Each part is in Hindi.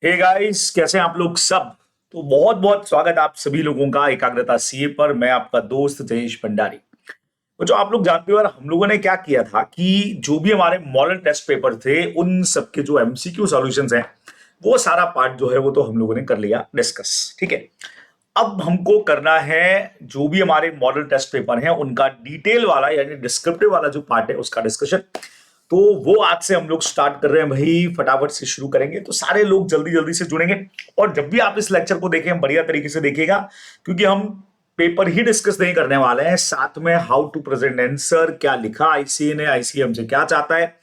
हे गाइस, कैसे हैं आप लोग सब। तो बहुत बहुत स्वागत आप सभी लोगों का एकाग्रता सीए पर। मैं आपका दोस्त जयेश भंडारी। तो जो आप लोग जानते हो यार, हम लोगों ने क्या किया था कि जो भी हमारे मॉडल टेस्ट पेपर थे उन सबके जो एमसीक्यू सॉल्यूशंस हैं वो सारा पार्ट जो है वो तो हम लोगों ने कर लिया डिस्कस। ठीक है। अब हमको करना है जो भी हमारे मॉडल टेस्ट पेपर हैं उनका डिटेल वाला यानी डिस्क्रिप्टिव वाला जो पार्ट है उसका डिस्कशन। तो वो आज से हम लोग स्टार्ट कर रहे हैं भाई, फटाफट से शुरू करेंगे तो सारे लोग जल्दी जल्दी से जुड़ेंगे। और जब भी आप इस लेक्चर को देखें बढ़िया तरीके से देखिएगा, क्योंकि हम पेपर ही डिस्कस नहीं करने वाले हैं, साथ में हाउ टू प्रेजेंट आंसर, क्या लिखा आईसीए ने, आईसीए हमसे क्या चाहता है,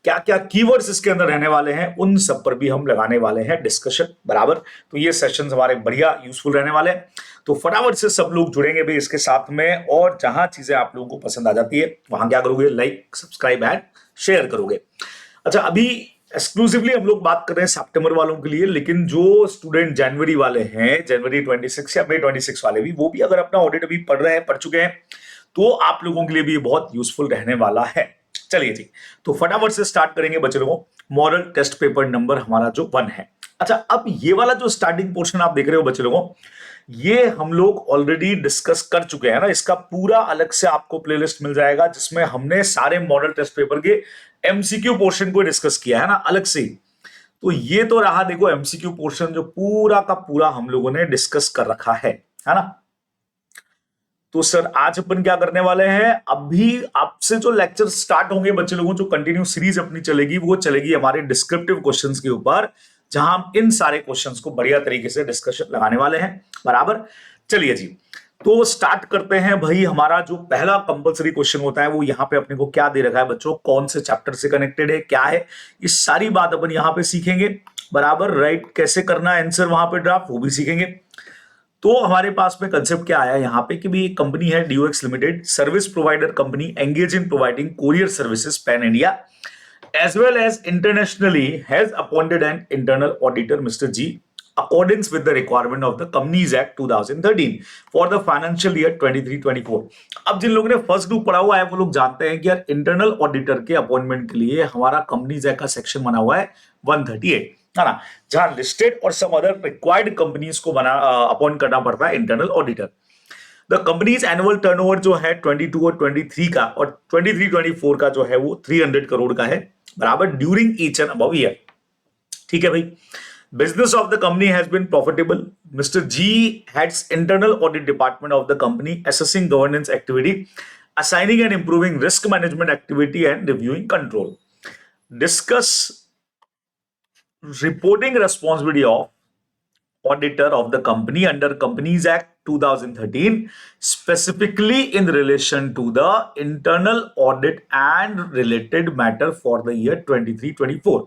क्या क्या कीवर्ड्स इसके अंदर रहने वाले हैं, उन सब पर भी हम लगाने वाले हैं डिस्कशन। बराबर। तो ये सेशंस हमारे बढ़िया यूजफुल रहने वाले हैं। तो फटाफट से सब लोग जुड़ेंगे भी इसके साथ में, और जहां चीजें आप लोगों को पसंद आ जाती है वहां क्या करोगे, लाइक सब्सक्राइब एंड शेयर करोगे। अच्छा, अभी एक्सक्लूसिवली हम लोग बात कर रहे हैं सितंबर वालों के लिए, लेकिन जो स्टूडेंट जनवरी वाले हैं, जनवरी 26 या मई 26 वाले भी, वो भी अगर अपना ऑडिट अभी पढ़ रहे हैं, पढ़ चुके हैं, तो आप लोगों के लिए भी बहुत यूजफुल रहने वाला है। चलिए जी, तो फटाफट से स्टार्ट करेंगे बच्चे लोगों। मॉडल टेस्ट पेपर नंबर हमारा जो 1 है। अच्छा, अब ये वाला जो स्टार्टिंग पोर्शन आप देख रहे हो बच्चे लोगों, ये हम लोग ऑलरेडी डिस्कस कर चुके हैं ना। इसका पूरा अलग से आपको प्लेलिस्ट मिल जाएगा जिसमें हमने सारे मॉडल टेस्ट पेपर के एमसीक्यू पोर्शन को डिस्कस किया है ना, अलग से। तो ये तो रहा देखो एमसीक्यू पोर्शन जो पूरा का पूरा हम लोगों ने डिस्कस कर रखा है ना। तो सर आज अपन क्या करने वाले हैं, अभी आपसे जो लेक्चर स्टार्ट होंगे बच्चे लोगों, जो कंटिन्यू सीरीज अपनी चलेगी वो चलेगी हमारे डिस्क्रिप्टिव क्वेश्चंस के ऊपर, जहां हम इन सारे क्वेश्चंस को बढ़िया तरीके से डिस्कशन लगाने वाले हैं। बराबर। चलिए जी, तो स्टार्ट करते हैं भाई। हमारा जो पहला कंपलसरी क्वेश्चन होता है वो यहाँ पे अपने को क्या दे रखा है बच्चों, कौन से चैप्टर से कनेक्टेड है, क्या है, ये सारी बात अपन यहाँ पे सीखेंगे। बराबर। राइट, कैसे करना है आंसर वहां पे ड्राफ्ट, वो भी सीखेंगे। तो हमारे पास में कंसेप्ट क्या आया यहाँ पे कि भी एक कंपनी है DOX limited, service provider company, engage in providing courier services pan India as well as internationally, has appointed an internal auditor, Mr. G, accordance with the requirement of the Companies Act 2013 for the financial year 23-24। अब जिन लोगों ने फर्स्ट ग्रुप पढ़ा हुआ है वो लोग जानते हैं कि यार इंटरनल ऑडिटर के अपॉइंटमेंट के लिए हमारा कंपनीज एक्ट का सेक्शन बना हुआ है 138, है ना, जहां लिस्टेड और सम अदर रिक्वायर्ड कंपनीज को बना अपॉइंट करना पड़ता है internal auditor. The companies annual turnover जो है 22 और 23 का, और 23-24 का जो है वो 300 करोड़ का है। बराबर। During each and above year. ठीक है भाई। Business of the company has been profitable. Mister G heads internal audit department of the company, assessing governance activity, assigning and improving risk management activity and reviewing control. Discuss reporting responsibility of auditor of the company under Companies Act 2013, specifically in relation to the internal audit and related matter for the year 23-24।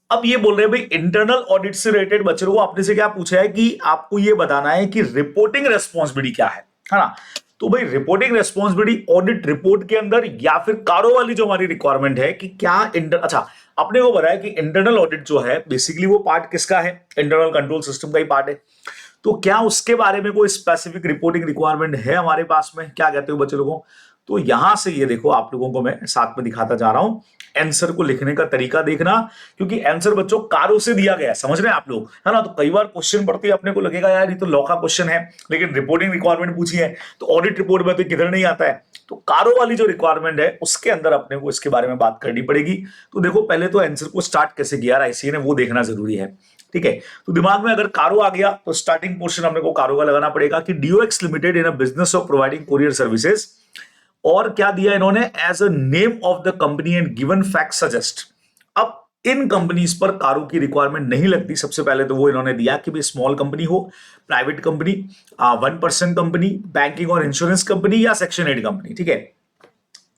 अब ये बोल रहे हैं भाई इंटरनल ऑडिट से रिलेटेड बच्चों को आपने से क्या पूछा है कि आपको ये बताना है कि रिपोर्टिंग रेस्पॉन्सिबिलिटी क्या है ना। तो भाई रिपोर्टिंग रेस्पॉन्सिबिलिटी ऑडिट रिपोर्ट के अंदर, या फिर कारो वाली जो हमारी रिक्वायरमेंट है कि क्या अच्छा, अपने को बताया कि इंटरनल ऑडिट जो है बेसिकली वो पार्ट किसका है, इंटरनल कंट्रोल सिस्टम का ही पार्ट है। तो क्या उसके बारे में कोई स्पेसिफिक रिपोर्टिंग रिक्वायरमेंट है हमारे पास में, क्या कहते हो बच्चे लोगों। तो यहां से ये देखो आप लोगों को मैं साथ में दिखाता जा रहा हूं आंसर को लिखने का तरीका देखना, क्योंकि आंसर बच्चों कारो से दिया गया है, समझ रहे हैं आप लोग, है ना। तो कई बार क्वेश्चन पढ़ते ही अपने को लगेगा यार ये तो लॉ का क्वेश्चन है, लेकिन रिपोर्टिंग रिक्वायरमेंट पूछी है तो ऑडिट रिपोर्ट में तो किधर नहीं आता है। तो कारो वाली जो रिक्वायरमेंट है उसके अंदर अपने को इसके बारे में बात करनी पड़ेगी। तो देखो पहले तो आंसर को स्टार्ट कैसे किया आईसीए ने वो देखना जरूरी है। ठीक है। तो दिमाग में अगर कारो आ गया तो स्टार्टिंग पोर्शन अपने को कारो का लगाना पड़ेगा कि DOX limited in a business of providing courier services, और क्या दिया इन्होंने as a name of the company and given fact suggest. अब इन कंपनीज पर कारो की रिक्वायरमेंट नहीं लगती। सबसे पहले तो वो इन्होंने दिया कि भाई स्मॉल कंपनी हो, प्राइवेट कंपनी, 1% कंपनी, बैंकिंग और इंश्योरेंस कंपनी, या सेक्शन 8 कंपनी। ठीक है।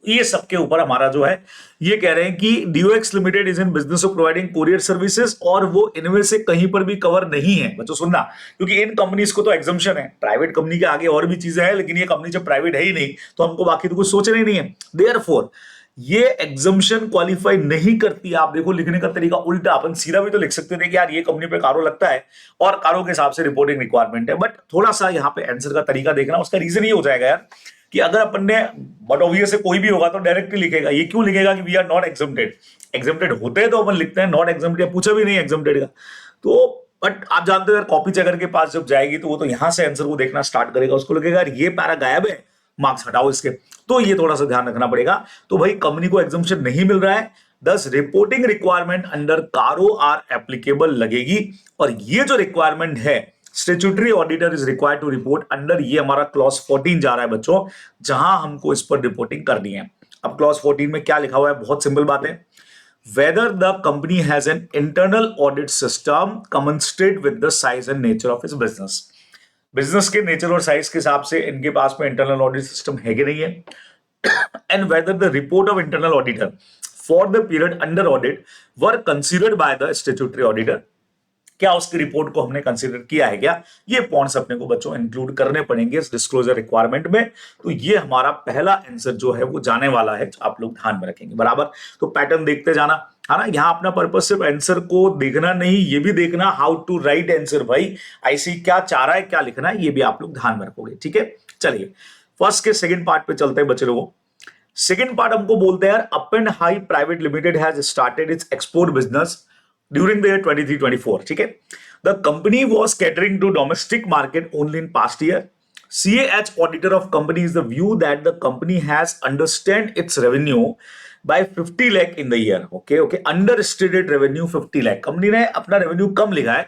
ये सबके ऊपर हमारा जो है ये कह रहे हैं कि DOX limited is in business of providing courier services, और वो इनमें से कहीं पर भी कवर नहीं है बच्चों, सुनना, क्योंकि इन कंपनीज को तो एग्जम्पशन है। प्राइवेट कंपनी के आगे और भी चीजें हैं, लेकिन ये कंपनी जब प्राइवेट है ही नहीं तो हमको बाकी तो कुछ सोचना ही नहीं है। देयरफॉर ये एग्जम्पशन क्वालिफाई नहीं करती। आप देखो लिखने का तरीका उल्टा, अपन सीधा भी तो लिख सकते थे कि यार ये कंपनी पे कारो लगता है और कारो के हिसाब से रिपोर्टिंग रिक्वायरमेंट है, बट थोड़ा सा यहाँ पे आंसर का तरीका देखना, उसका रीजन ये हो जाएगा यार कि अगर अपन ने, बट ऑब्वियस कोई भी होगा तो डायरेक्टली लिखेगा, ये क्यों लिखेगा कि we are not exempted. Exempted होते हैं तो अपन लिखते हैं, नॉट एग्जम्प्टेड पूछा भी नहीं एग्जम्प्टेड का। तो बट आप जानते हो यार, कॉपी चेकर के पास जब जाएगी तो वो तो यहां से आंसर को देखना स्टार्ट करेगा, उसको लगेगा यार ये पैरा गायब है, मार्क्स हटाओ इसके। तो ये थोड़ा सा ध्यान रखना पड़ेगा। तो भाई कंपनी को एग्जम्पशन नहीं मिल रहा है, thus reporting requirement under CARO are applicable लगेगी। और ये जो रिक्वायरमेंट है, statutory auditor is required to report under, ये हमारा क्लॉज 14 जा रहा है बच्चों, जहां हमको इस पर रिपोर्टिंग करनी है। अब क्लॉज 14 में क्या लिखा हुआ है, बहुत सिंपल बात है, whether the company has an internal audit system commensurate with the size and nature of its business। Business के नेचर और साइज के हिसाब से इनके पास में इंटरनल ऑडिट सिस्टम है कि नहीं है, and whether the report of internal auditor for the period under audit were considered by the statutory auditor, क्या उसकी रिपोर्ट को हमने कंसीडर किया है क्या, ये पॉइंट्स अपने को बच्चों इंक्लूड करने पड़ेंगे इस डिस्क्लोजर रिक्वायरमेंट में। तो ये हमारा पहला आंसर जो है वो जाने वाला है, आप लोग ध्यान में रखेंगे बराबर। तो पैटर्न देखते जाना है ना, यहाँ अपना पर्पस सिर्फ आंसर को देखना नहीं, ये भी देखना हाउ टू राइट आंसर, भाई आईसी क्या चाह रहा है, क्या लिखना है, ये भी आप लोग ध्यान में रखोगे। ठीक है, चलिए फर्स्ट के सेकंड पार्ट पे चलते हैं बच्चे लोगों। सेकंड पार्ट हमको बोलते हैं यार, up and high private limited has started it's export business during the year 23-24, ठीक है। The company was catering to domestic market only in past year. CAH auditor of company is the view that the company has understand its revenue by 50 lakh in the year. Okay, understated revenue 50 lakh. Company ने अपना रेवेन्यू कम लिखा है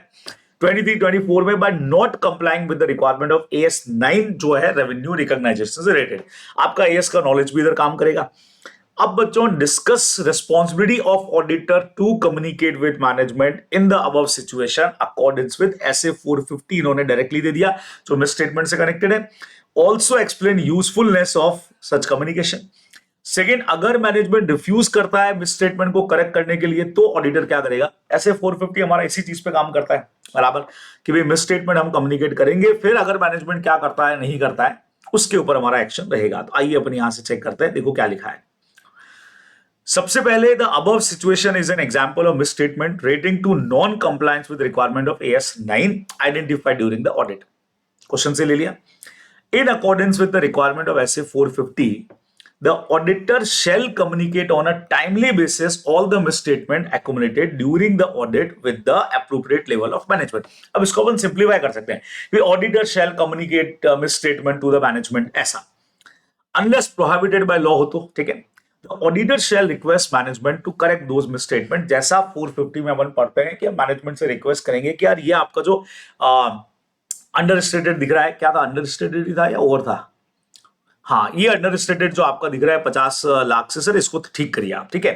23-24 में by not complying with the requirement of AS9 जो है रेवेन्यू रिकॉग्नाइजेशन से रिलेटेड। आपका AS का नॉलेज भी इधर काम करेगा। अब बच्चों, discuss responsibility of auditor to communicate with management in the above situation according with SA 450, इन्होंने डायरेक्टली दे दिया जो मिस स्टेटमेंट से कनेक्टेड है। Also explain usefulness of such communication. Second, अगर मैनेजमेंट रिफ्यूज करता है मिस स्टेटमेंट को करेक्ट करने के लिए तो ऑडिटर क्या करेगा। SA 450 हमारा इसी चीज पे काम करता है बराबर, कि भाई मिस स्टेटमेंट हम कम्युनिकेट करेंगे, फिर अगर मैनेजमेंट क्या करता है नहीं करता है उसके ऊपर हमारा एक्शन रहेगा। तो आइए अपन यहां से चेक करते हैं, देखो क्या लिखा है। सबसे पहले, the above situation is an example of misstatement rating to non compliance with requirement of AS9 identified during the audit. Question से ले लिया, in accordance with the requirement of SA 450 the auditor shall communicate on a timely basis all the misstatement accumulated during the audit with the appropriate level of management। अब इसको अपन सिंप्लीफाई कर सकते हैं कि auditor shall communicate misstatement to the management ऐसा, unless prohibited by law हो तो ठीक है। The auditor shall request management to correct those misstatement, जैसा 450 में अपन पढ़ते हैं कि मैनेजमेंट से रिक्वेस्ट करेंगे कि यार ये आपका जो अंडरस्टेटेड दिख रहा है, क्या था, अंडरस्टेटेड ही था या ओवर था, हाँ ये अंडरस्टेटेड जो आपका दिख रहा है 50 लाख से, सर इसको ठीक करिए आप, ठीक है।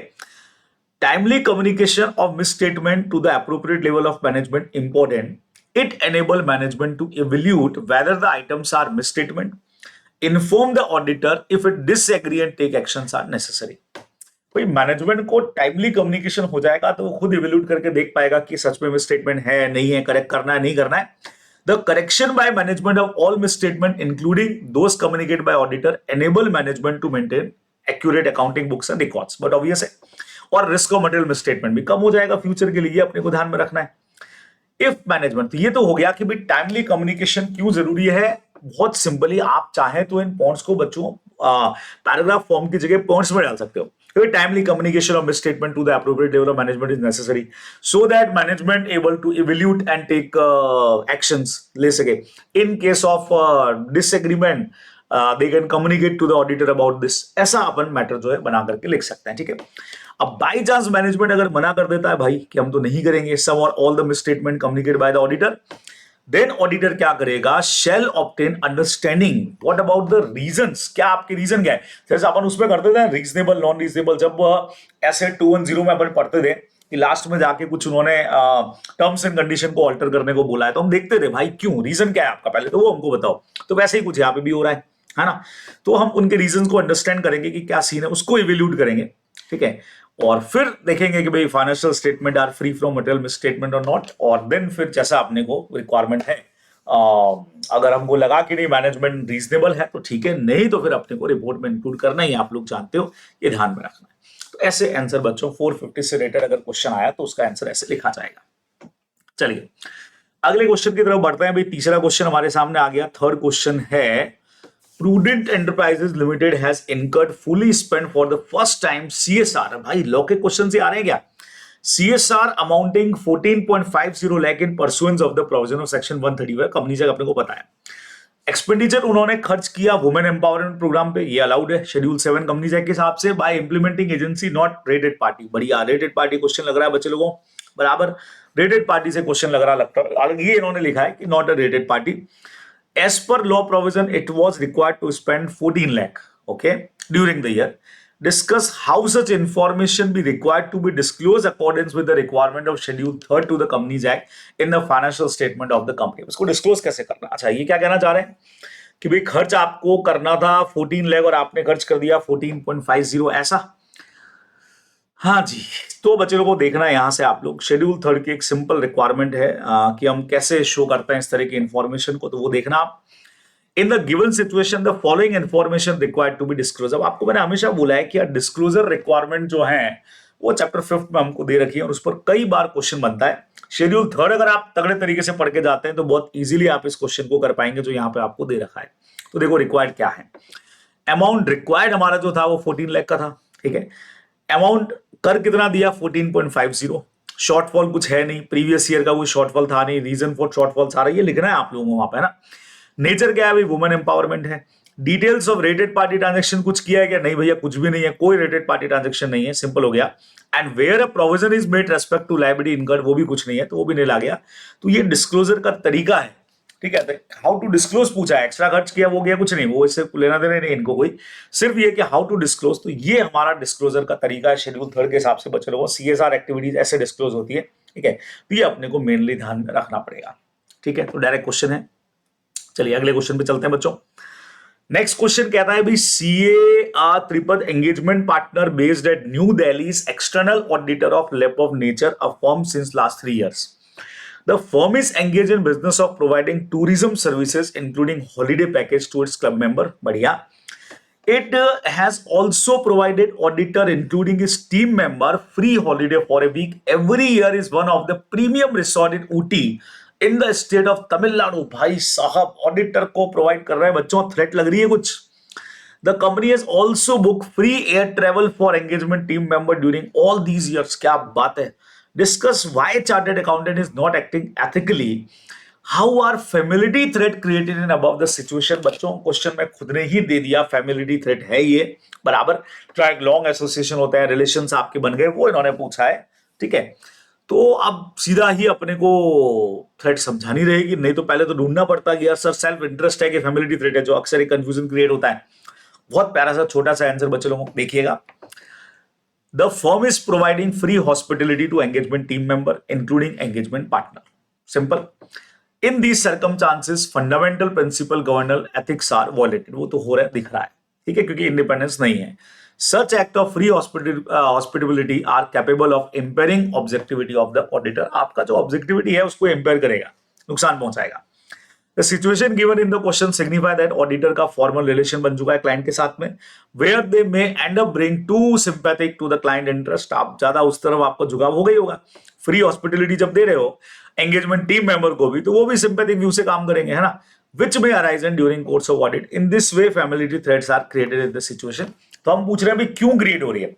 Timely communication of misstatement to the appropriate level of management important, it enable management to evaluate whether the items are misstatement, inform the auditor if it disagree and take actions are necessary. कोई मैनेजमेंट को टाइमली कम्युनिकेशन हो जाएगा तो वो खुद इवैल्यूएट करके देख पाएगा कि सच में मिस स्टेटमेंट है नहीं है, करेक्ट करना है नहीं करना है। The correction by management of all misstatement, including those communicated by auditor, enable management to maintain accurate accounting books and records. But obvious है, और risk of material misstatement भी कम हो जाएगा फ्यूचर के लिए, ये अपने को ध्यान में रखना है। If management, तो ये तो हो गया कि भाई टाइमली कम्युनिकेशन क्यों जरूरी है। बहुत सिंपली आप चाहे तो इन पॉइंट्स को बच्चों पैराग्राफ फॉर्म की जगह पॉइंट्स में डाल सकते हो। Timely communication of misstatement to the appropriate level of management is necessary so that management able to evaluate and take actions ले सके। In case of disagreement, they can communicate to the auditor about this। ऐसा अपन मैटर जो है बना करके लिख सकते हैं, ठीक है। अब बाई चांस मैनेजमेंट अगर मना कर देता है भाई कि हम तो नहीं करेंगे सम और all the misstatement communicate by the auditor, then auditor क्या करेगा, shall obtain understanding what about the reasons, क्या आपके रीजन क्या है। जैसे अपन उसमें करते थे रीजनेबल नॉन रीजनेबल, जब ऐसे 210 में अपन पढ़ते थे कि लास्ट में जाके कुछ उन्होंने टर्म्स एंड कंडीशन को ऑल्टर करने को बोला है, तो हम देखते थे भाई क्यों, रीजन क्या है आपका, पहले तो वो हमको बताओ। तो वैसे ही कुछ यहाँ पे भी हो रहा है ना। तो हम उनके रीजन को अंडरस्टैंड करेंगे कि क्या सीन है, उसको इवेल्यूट करेंगे, ठीक है। और फिर देखेंगे कि भाई financial statement are free from material misstatement और नॉट, और देन फिर जैसा अपने को रिक्वायरमेंट है, अगर हमको लगा कि नहीं मैनेजमेंट रीजनेबल है तो ठीक है, नहीं तो फिर अपने को रिपोर्ट में इंक्लूड करना ही, आप लोग जानते हो, ये ध्यान में रखना है। तो ऐसे आंसर बच्चों 450 से रिलेटेड अगर क्वेश्चन आया तो उसका आंसर ऐसे लिखा जाएगा। चलिए अगले क्वेश्चन की तरफ बढ़ते हैं। भाई तीसरा क्वेश्चन हमारे सामने आ गया। थर्ड क्वेश्चन है prudent enterprises limited has incurred fully spend for the first time CSR. भाई लॉ के क्वेश्चन से आ रहे हैं क्या? CSR amounting 14.50 lakh in pursuance of the provision of section 135। Company से अपने को पता है एक्सपेंडिचर उन्होंने खर्च किया वुमेन एम्पावरमेंट प्रोग्राम पे, ये अलाउड है शेड्यूल 7 कंपनी एक्ट के हिसाब से, by implementing agency not rated party. बढ़िया, रेटेड पार्टी क्वेश्चन लग रहा है बच्चे लोगों, बराबर रेटेड पार्टी से क्वेश्चन लग रहा लगता है। ये इन्होंने लिखा है कि not a rated party. As per law provision it was required to spend 14 lakh okay during the year. Discuss how such information be required to be disclosed accordance with the requirement of Schedule 3 to the Companies Act in the financial statement of the company। इसको डिस्क्लोज कैसे करना? अच्छा, ये क्या कहना चाह रहे हैं कि भाई खर्च आपको करना था 14 लाख और आपने खर्च कर दिया 14.50, ऐसा? हाँ जी। तो बच्चे लोगों को देखना है यहां से आप लोग शेड्यूल 3 की एक सिंपल रिक्वायरमेंट है कि हम कैसे शो करते हैं इस तरह की इंफॉर्मेशन को, तो वो देखना आप। In the given situation the following information required to be disclose. अब आपको मैंने हमेशा बोला है कि डिस्क्लोजर रिक्वायरमेंट जो है वो चैप्टर 5 में हमको दे रखी है और उस पर कई बार क्वेश्चन बनता है। शेड्यूल 3 अगर आप तगड़े तरीके से पढ़ के जाते हैं तो बहुत इजीली आप इस क्वेश्चन को कर पाएंगे जो यहाँ पे आपको दे रखा है। तो देखो रिक्वायर्ड क्या है। अमाउंट रिक्वायर्ड हमारा जो था वो 14 लाख का था, ठीक है। अमाउंट कर कितना दिया 14.50। शॉर्टफॉल कुछ है नहीं, प्रीवियस ईयर का कोई शॉर्टफॉल था नहीं, रीजन फॉर शॉर्टफॉल सारा ये लिखना है आप लोगों को वहां पे, है ना। नेचर क्या है भाई? वुमेन एम्पावरमेंट है। Details of rated party transaction कुछ किया है क्या? नहीं भैया, कुछ भी नहीं है, कोई रेटेड पार्टी ट्रांजैक्शन नहीं है, सिंपल हो गया। And where a provision is made respect to liability incurred, वो भी कुछ नहीं है, तो वो भी नहीं ला गया। तो ये डिस्क्लोजर का तरीका है, ठीक है। हाउ टू डिस्क्लोज पूछा है, एक्स्ट्रा खर्च किया वो गया, कुछ नहीं, वो इससे लेना देना नहीं इनको कोई, सिर्फ ये कि हाउ टू डिस्क्लोज। तो ये हमारा डिस्क्लोजर का तरीका है शेड्यूल 3 के हिसाब से बच्चे लोगों। सीएसआर एक्टिविटीज ऐसे डिस्क्लोज होती है, ठीक है। तो ये अपने को मेनली ध्यान में रखना पड़ेगा, ठीक है। तो डायरेक्ट क्वेश्चन है, चलिए अगले क्वेश्चन पे चलते हैं बच्चों। नेक्स्ट क्वेश्चन कहता है भाई CA R Tripad engagement partner based at New Delhi external auditor of lab of nature a firm since last 3 years। The firm is engaged in business of providing tourism services including holiday package to its club member। बढ़िया। It has also provided auditor including its team member free holiday for a week every year is one of the premium resort in Ooty in the state of Tamil Nadu. भाई साहब ऑडिटर को प्रोवाइड कर रहे हैं बच्चों, थ्रेट लग रही है कुछ। The company has also book free air travel for engagement team member during all these years. क्या बात है। Discuss why chartered accountant is not acting ethically, how are familiarity threat created in above the situation. बच्चों क्वेश्चन में खुद ने ही दे दिया, फैमिलिटी थ्रेट है ये, बराबर। ट्राई लॉन्ग एसोसिएशन होता है, रिलेशंस आपके बन गए, वो इन्होंने पूछा है, ठीक है। तो अब सीधा ही अपने को थ्रेट समझानी रहेगी, नहीं तो पहले तो ढूंढना पड़ता है कि यार सर सेल्फ इंटरेस्ट है कि फैमिली थ्रेट है, जो अक्सर एक कंफ्यूजन क्रिएट होता है। बहुत प्यारा सा छोटा सा आंसर बच्चे लोगों देखिएगा। The firm is providing free hospitality to engagement team member including engagement partner. Simple. In these circumstances fundamental principle governing ethics are violated. वो तो हो रहा है, दिख रहा है, ठीक है, क्योंकि इंडिपेंडेंस नहीं है। Such act of free hospitality are capable of impairing objectivity of the auditor। आपका जो objectivity है उसको impair करेगा, नुकसान पहुंचाएगा। The situation given in the question signify that auditor का formal relation बन चुका है client के साथ में, where they may end up being too sympathetic to the client interest। आप ज्यादा उस तरफ आपको झुकाव हो गई होगा। फ्री हॉस्पिटलिटी जब दे रहे हो एंगेजमेंट टीम मेंबर को भी, तो वो भी सिंपैथिक व्यू से काम करेंगे, है ना। Which may arise during course of audit। In this way family threats are created in the situation। तो हम पूछ रहे हैं भी क्यों क्रिएट हो रही है?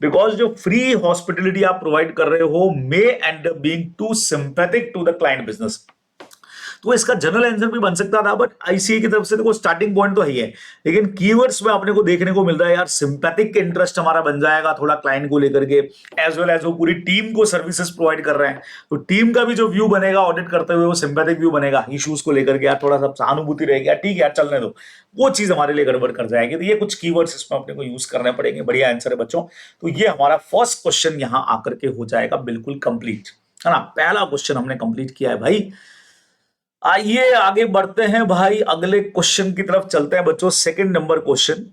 बिकॉज जो फ्री हॉस्पिटलिटी आप प्रोवाइड कर रहे हो may end up being too sympathetic to the client business. तो इसका जनरल आंसर भी बन सकता था, बट आईसीए की तरफ से देखो स्टार्टिंग पॉइंट तो है, लेकिन कीवर्ड्स में अपने को देखने को मिल रहा है यार सिंपैथिक इंटरेस्ट हमारा बन जाएगा थोड़ा क्लाइंट को लेकर के, एज वेल एज वो पूरी टीम को सर्विसेज प्रोवाइड कर रहे हैं, तो टीम का भी जो व्यू बनेगा ऑडिट करते हुए वो सिंपैथिक व्यू बनेगा, इश्यूज को लेकर के यार थोड़ा सा सहानुभूति रहेगी, यार ठीक है यार चलने दो, वो चीज हमारे लिए गड़बड़ कर जाएगी। तो ये कुछ कीवर्ड्स इसमें अपने को यूज करने पड़ेंगे। बढ़िया आंसर है बच्चों। तो ये हमारा फर्स्ट क्वेश्चन यहां आकर के हो जाएगा बिल्कुल कंप्लीट, है ना। पहला क्वेश्चन हमने कंप्लीट किया है भाई। आइए आगे बढ़ते हैं भाई, अगले क्वेश्चन की तरफ चलते हैं बच्चों। Second number question.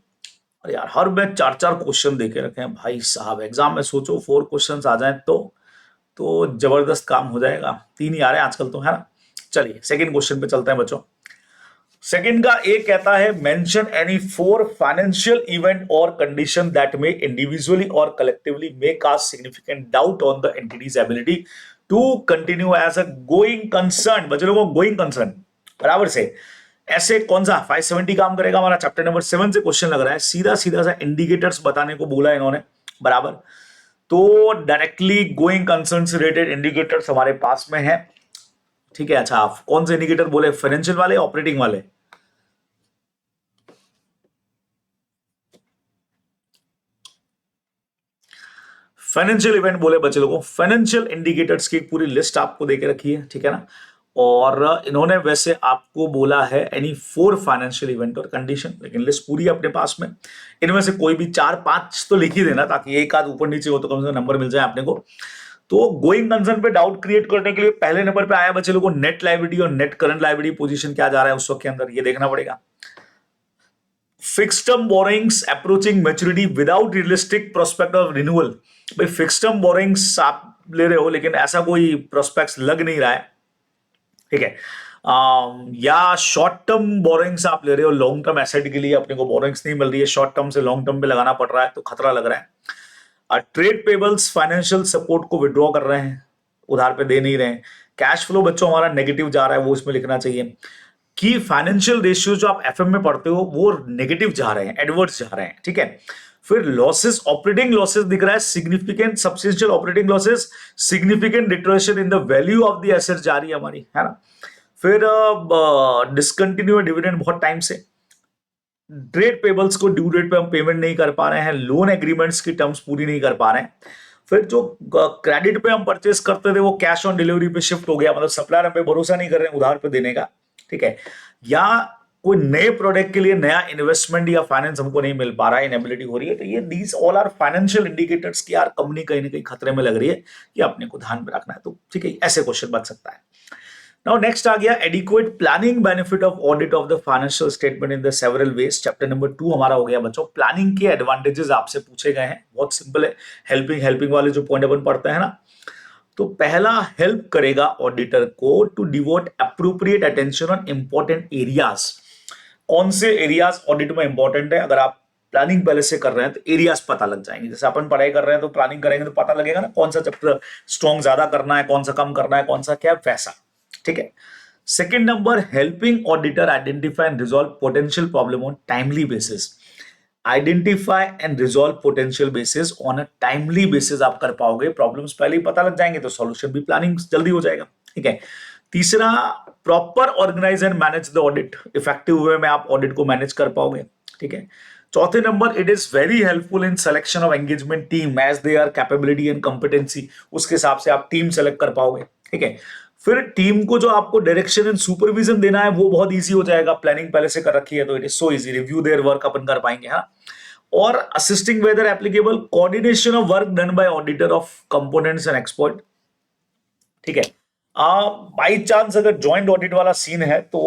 अरे यार हर में 4-4 क्वेश्चन देके रखे हैं भाई साहब, एग्जाम में सोचो 4 क्वेश्चंस आ जाएं तो जबरदस्त काम हो जाएगा। 3 ही आ रहे हैं आजकल तो, है ना। चलिए सेकंड क्वेश्चन पे चलते हैं बच्चों। सेकंड का एक कहता है मेंशन एनी 4 फाइनेंशियल इवेंट और कंडीशन दैट मे इंडिविजुअली और collectively may cast significant doubt on the entity's ability to continue as a going concern. बच्चों को गोइंग कंसर्न बराबर से ऐसे कौन सा 570 काम करेगा? हमारा चैप्टर नंबर 7 से क्वेश्चन लग रहा है, सीधा सीधा सा इंडिकेटर्स बताने को बोला इन्होंने, बराबर। तो डायरेक्टली गोइंग कंसर्न से रिलेटेड इंडिकेटर्स हमारे पास में है, ठीक है। अच्छा, आप कौन से इंडिकेटर बोले? फाइनेंशियल वाले, ऑपरेटिंग वाले? फाइनेंशियल इवेंट बोले बच्चे लोगों। फाइनेंशियल इंडिकेटर्स की एक पूरी लिस्ट आपको देके रखी है, ठीक है ना। और इन्होंने वैसे आपको बोला है एनी 4 फाइनेंशियल इवेंट और कंडीशन, लेकिन लिस्ट पूरी है अपने पास में। इनमें से कोई भी 4-5 तो लिख ही देना, ताकि एक आध ऊपर नीचे हो तो कम से कम नंबर मिल जाए आपने को। तो गोइंग कंसर्न पे डाउट क्रिएट करने के लिए पहले नंबर पे आया बच्चे लोगों नेट लायबिलिटी और नेट करंट लायबिलिटी पोजीशन क्या जा रहा है उस वक्त के अंदर, ये देखना पड़ेगा। Fixed term borrowings approaching maturity without realistic prospect of renewal. भाई फिक्स्ड टर्म बोरिंग्स आप ले रहे हो, लेकिन ऐसा कोई प्रोस्पेक्ट्स लग नहीं रहा है, ठीक है। या शॉर्ट टर्म बोरिंग्स आप ले रहे हो, लॉन्ग टर्म एसेट के लिए अपने को बोरिंग्स नहीं मिल रही है, शॉर्ट टर्म से लॉन्ग टर्म पे लगाना पड़ रहा है, तो खतरा लग रहा है। ट्रेड पेबल्स फाइनेंशियल सपोर्ट को विड्रॉ कर रहे हैं, उधार पे दे नहीं रहे हैं। कैश फ्लो बच्चों हमारा नेगेटिव जा रहा है, वो इसमें लिखना चाहिए। कि फाइनेंशियल रेशियो जो आप एफएम में पढ़ते हो वो नेगेटिव जा रहे हैं, एडवर्स जा रहे हैं, ठीक है। फिर लॉसेस, ऑपरेटिंग लॉसेस दिख रहा है, significant substantial operating losses, significant deterioration in the value of the asset जा रही है हमारी, है ना। फिर डिसकंटिन्यू डिविडेंड बहुत टाइम से, ट्रेड पेबल्स को ड्यू डेट पे हम पेमेंट नहीं कर पा रहे हैं, लोन एग्रीमेंट्स की टर्म्स पूरी नहीं कर पा रहे हैं। फिर जो क्रेडिट पे हम परचेस करते थे वो कैश ऑन डिलीवरी पे शिफ्ट हो गया, मतलब सप्लायर पे भरोसा नहीं कर रहे हैं उधार पे देने का, ठीक है। या कोई नए प्रोडक्ट के लिए नया इन्वेस्टमेंट या फाइनेंस हमको नहीं मिल पा रहा है, इनएबिलिटी हो रही है। तो ये these all are financial indicators की यार कंपनी कहीं ना कहीं खतरे में लग रही है, कि अपने को ध्यान में रखना है। तो ठीक है, ऐसे क्वेश्चन बच सकता है। नाउ नेक्स्ट आ गया adequate planning benefit of audit of the financial statement in the several ways. Chapter number 2 हमारा हो गया बच्चों। प्लानिंग के एडवांटेजेस आपसे पूछे गए हैं, बहुत सिंपल है। हेल्पिंग वाले जो पॉइंट अपन पढ़ते हैं ना, तो पहला हेल्प करेगा ऑडिटर को to devote appropriate attention on important areas. कौन से एरियाज ऑडिट में इंपॉर्टेंट है, अगर आप प्लानिंग पहले से कर रहे हैं तो एरियाज पता लग जाएंगे। जैसे अपन पढ़ाई कर रहे हैं तो प्लानिंग करेंगे तो पता लगेगा ना कौन सा चैप्टर स्ट्रॉन्ग ज्यादा करना है, कौन सा कम करना है, कौन सा क्या, वैसा, ठीक है। Second number, helping auditor identify and resolve potential problem on timely basis. Identify and resolve potential basis on a timely basis आप कर पाओगे, प्रॉब्लम्स पहले ही पता लग जाएंगे तो सॉल्यूशन भी प्लानिंग जल्दी हो जाएगा, ठीक है। तीसरा, proper organise and manage the audit. Effective way में आप ऑडिट को मैनेज कर पाओगे, ठीक है। चौथे नंबर, it is very helpful in selection of engagement team as they are capability and competency. उसके हिसाब से आप टीम सेलेक्ट कर पाओगे, ठीक है। फिर टीम को जो आपको डायरेक्शन एंड सुपरविजन देना है वो बहुत इजी हो जाएगा, प्लानिंग पहले से कर रखी है तो it is so easy, review their work अपन कर पाएंगे, हाँ। और assisting whether applicable, coordination of work done by auditor of components and expert, ठीक है। बाई चांस अगर ज्वाइंट ऑडिट वाला सीन है तो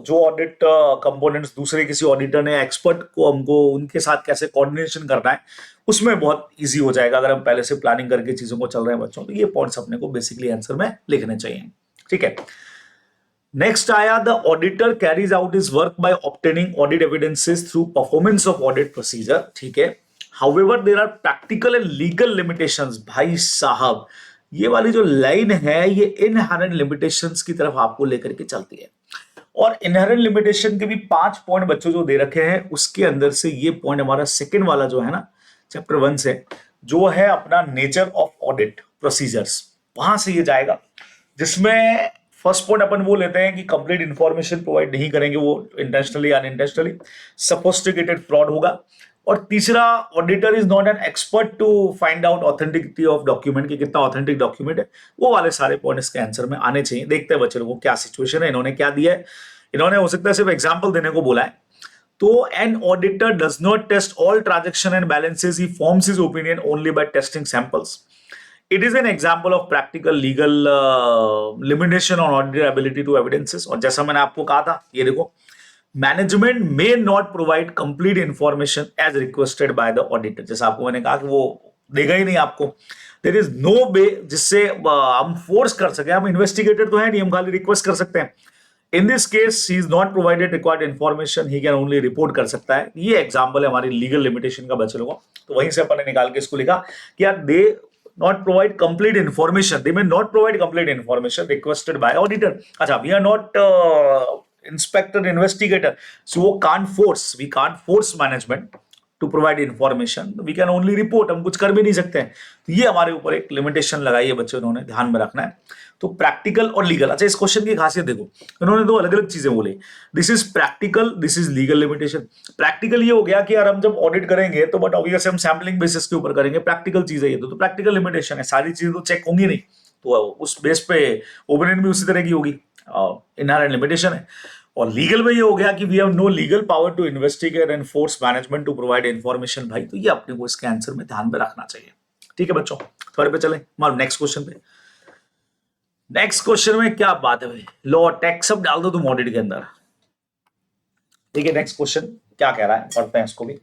जो ऑडिट कंपोनेंट्स दूसरे किसी ऑडिटर ने एक्सपर्ट को हमको उनके साथ कैसे कोऑर्डिनेशन करना है उसमें बहुत इजी हो जाएगा, अगर हम पहले से प्लानिंग करके चीजों को चल रहे हैं बच्चों। तो ये पॉइंट्स अपने को बेसिकली आंसर में लिखने चाहिए, ठीक है। नेक्स्ट आया, the auditor carries out his work by obtaining audit evidences through performance of audit procedure, ठीक है। However there are practical and legal limitations. भाई साहब, ये वाली जो लाइन है ये इनहेरेंट लिमिटेशंस की तरफ आपको लेकर के चलती है। और इनहेरेंट लिमिटेशन के भी 5 पॉइंट बच्चों जो दे रखे हैं उसके अंदर से ये पॉइंट हमारा सेकंड वाला जो है ना चैप्टर 1 से, जो है अपना नेचर ऑफ ऑडिट प्रोसीजर्स, वहां से ये जाएगा। जिसमें फर्स्ट पॉइंट अपन वो लेते हैं कि कंप्लीट इंफॉर्मेशन प्रोवाइड नहीं करेंगे वो, इंटेंशनली अनइंटेंशनली, सोफिस्टिकेटेड फ्रॉड होगा। और तीसरा, auditor is not an expert to find out authenticity of document, कि कितना ऑथेंटिक डॉक्यूमेंट है। वो वाले सारे पॉइंट इसके आंसर में आने चाहिए। देखते हैं बच्चे लोगों को क्या सिचुएशन है, इन्होंने क्या दिया है। इन्होंने हो सकता है सिर्फ एग्जाम्पल देने को बोला है। तो an auditor does not test all transaction and balances, he forms his opinion only by testing samples. It is an example of practical legal limitation on auditor ability to evidences। और जैसा मैंने आपको कहा था, ये देखो, management may not provide complete information as requested by the auditor. जैसा आपको मैंने कहा कि वो देगा ही नहीं आपको, देयर इज नो वे जिससे हम फोर्स कर सके। हम इन्वेस्टिगेटर तो है नहीं, हम खाली रिक्वेस्ट कर सकते हैं। In this case he is not provided required information, he can only report कर सकता है। ये एग्जाम्पल है हमारी लीगल लिमिटेशन का बच्चे लोगों। तो वहीं से अपन ने निकाल के इसको लिखा कि यार दे not provide complete information, they may not provide complete information requested by auditor। अच्छा, we are not inspector, investigator, so वो can't force, we can't force management to provide information, we can only report, हम कुछ कर भी नहीं सकते हैं। तो ये हमारे ऊपर एक लिमिटेशन लगाई है बच्चों, इन्होंने ध्यान में रखना है। तो प्रैक्टिकल और लीगल, अच्छा इस क्वेश्चन की खासियत देखो, इन्होंने दो अलग अलग चीजें बोली, this is practical, this is legal limitation. Practical ये हो गया कि यार हम जब ऑडिट करेंगे तो बट ऑब्वियसली हम सैम्पलिंग बेसिस के ऊपर करेंगे, प्रैक्टिकल चीज है ये, तो प्रैक्टिकल लिमिटेशन है, सारी चीजें तो चेक होंगी नहीं, तो उस बेस पे ओपिनियन भी उसी तरह की होगी, इनहेरेंट लिमिटेशन है। और लीगल में ये हो गया कि we have no legal power to investigate and force management to provide information. भाई तो ये अपने को इसके आंसर में ध्यान में रखना चाहिए। ठीक है बच्चों, थर्ड पे चले, हमारे नेक्स्ट क्वेश्चन पे। नेक्स्ट क्वेश्चन में क्या बात है भाई, लॉ टैक्स सब डाल दो तुम ऑडिट के अंदर। ठीक है, नेक्स्ट क्वेश्चन क्या कह रहा है, पढ़ते हैं इसको भी।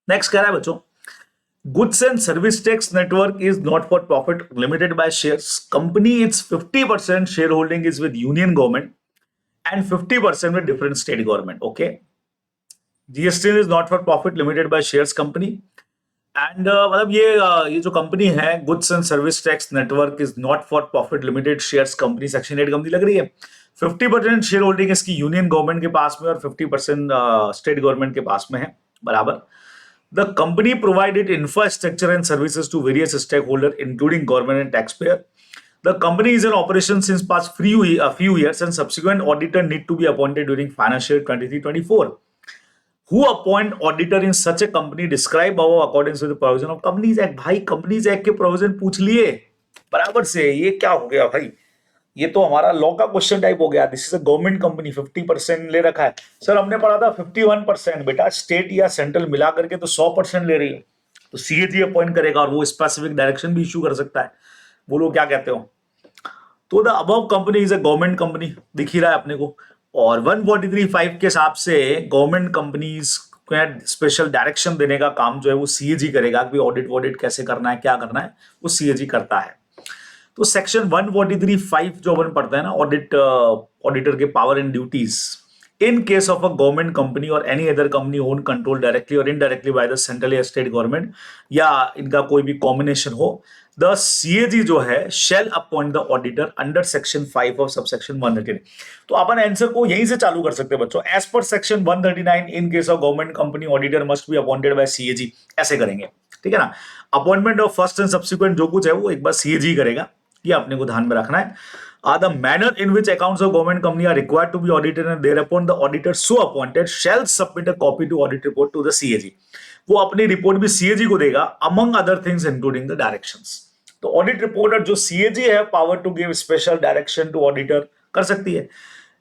नेक्स्ट कह रहा है बच्चों, Goods and Service Tax Network is not for profit, limited by shares. Company, its 50% shareholding is with Union government and 50% with different state government. Okay. GST is not for profit, limited by shares company. And मतलब ये जो कंपनी है goods and service tax network is not for profit, limited shares company, section 8 company लग रही है। 50% शेयर होल्डिंग इसकी यूनियन गवर्नमेंट के पास में और 50% स्टेट गवर्नमेंट के पास में है, बराबर। The company provided infrastructure and services to various stakeholders, including government and taxpayer. The company is in operation since past few years, and subsequent auditor need to be appointed during financial year 23-24. Who appoint auditor in such a company describe above according to the provision of Companies Act? भाई Companies Act के provision पूछ लिए बराबर से, ये क्या हो गया भाई, ये तो हमारा लॉ का क्वेश्चन टाइप हो गया। This is a government company, 50% ले रखा है। सर हमने पढ़ा था 51%, बेटा स्टेट या सेंट्रल मिला करके तो 100% ले रही है, तो सीएजी अपॉइंट करेगा और वो स्पेसिफिक डायरेक्शन भी इशू कर सकता है। बोलो क्या कहते हो। तो the above company is a government company, दिख ही रहा है अपने को, और 143(5) के हिसाब से गवर्नमेंट कंपनीज स्पेशल डायरेक्शन देने का काम जो है वो सीएजी करेगा कि ऑडिट वॉडिट कैसे करना है, क्या करना है, वो सीएजी करता है। तो सेक्शन 143(5) जो अपन पढ़ते हैं ना, ऑडिटर के power and duties, in case of a government company और any other company own control directly और इनडायरेक्टली बाय द सेंट्रल या स्टेट गवर्नमेंट, या इनका कोई भी कॉम्बिनेशन हो, द सीएजी जो है shall appoint the auditor under section 5 of subsection 139। तो अपन आंसर को यहीं से चालू कर सकते हैं बच्चों, as per section 139 in case of government company auditor must be appointed by CAG, ऐसे करेंगे। ठीक है ना, appointment of first and subsequent जो कुछ है वो एक बार सीएजी करेगा, ये अपने को ध्यान में रखना है। The manner in which accounts of government company are required to be audited and thereupon the auditor so appointed shall submit a copy to audit report to the CAG. वो अपनी रिपोर्ट भी CAG को देगा, among other things including the directions. तो ऑडिट रिपोर्टर जो CAG है, power to give special direction to auditor कर सकती है।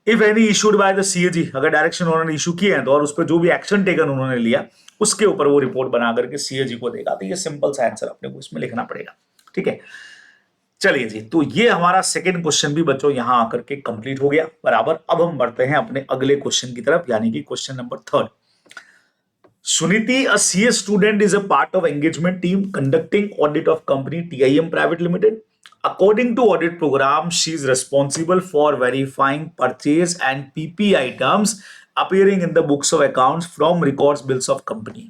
If any issued by the CAG, अगर डायरेक्शन उन्होंने इशू किए हैं तो और उस पर जो भी एक्शन टेकन उन्होंने लिया उसके ऊपर वो रिपोर्ट बना करके CAG को देगा। तो ये सिंपल सा आंसर अपने को इसमें लिखना पड़ेगा। ठीक है, चलिए जी, तो ये हमारा सेकंड क्वेश्चन भी बच्चों यहां आकर के कंप्लीट हो गया, बराबर। अब हम बढ़ते हैं अपने अगले क्वेश्चन की तरफ, यानी कि question number 3। Suniti, a CS student, is a part of engagement team conducting audit of company TIM Private Limited. According to audit program, she is responsible for verifying purchase and PP items appearing in the books of accounts from records bills of company.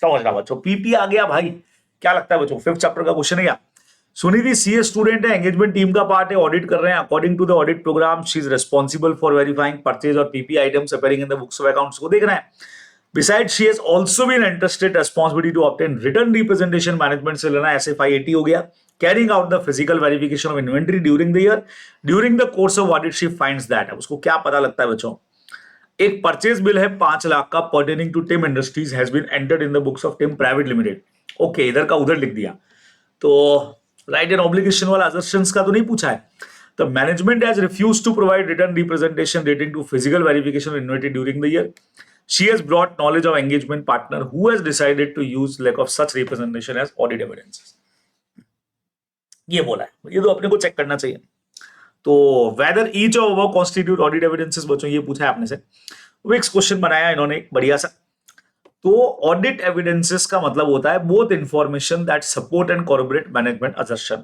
समझना बच्चों, PP आ गया भाई, क्या लगता है बच्चों, 5th चैप्टर का क्वेश्चन है क्या। सुनिधि CS स्टूडेंट है, एंगेजमेंट टीम का पार्ट है, ऑडिट कर रहे हैं। According to the audit program she is responsible for verifying purchase और PP items appearing in the books of accounts को देखना है। Beside she has also been interested responsibility to obtain return representation management से लेना, SFI 80 हो गया। Carrying out the physical verification of inventory during the year, during the course of audit she finds that, उसको क्या पता लगता है बच्चों, एक परचेज बिल है 5 लाख का pertaining to Tim industries has been entered in the books of Tim private limited. Okay, इधर का उधर लिख दिया, तो राइट एंड ऑब्लिगेशन वाला assertions का तो नहीं पूछा है। The management has refused to provide written representation relating to physical verification of inventory during the year. She has brought knowledge of engagement partner who has decided to use lack of such representation as audit evidences. ये बोला है, ये तो अपने को चेक करना चाहिए। तो whether each of above constitute audit evidences, बच्चों ये पूछा है आपने से। विक्स क्वेश्चन बनाया इन्होंने एक बढ़िया सा। तो ऑडिट एविडेंसेस का मतलब होता है both information that support and corporate management assertion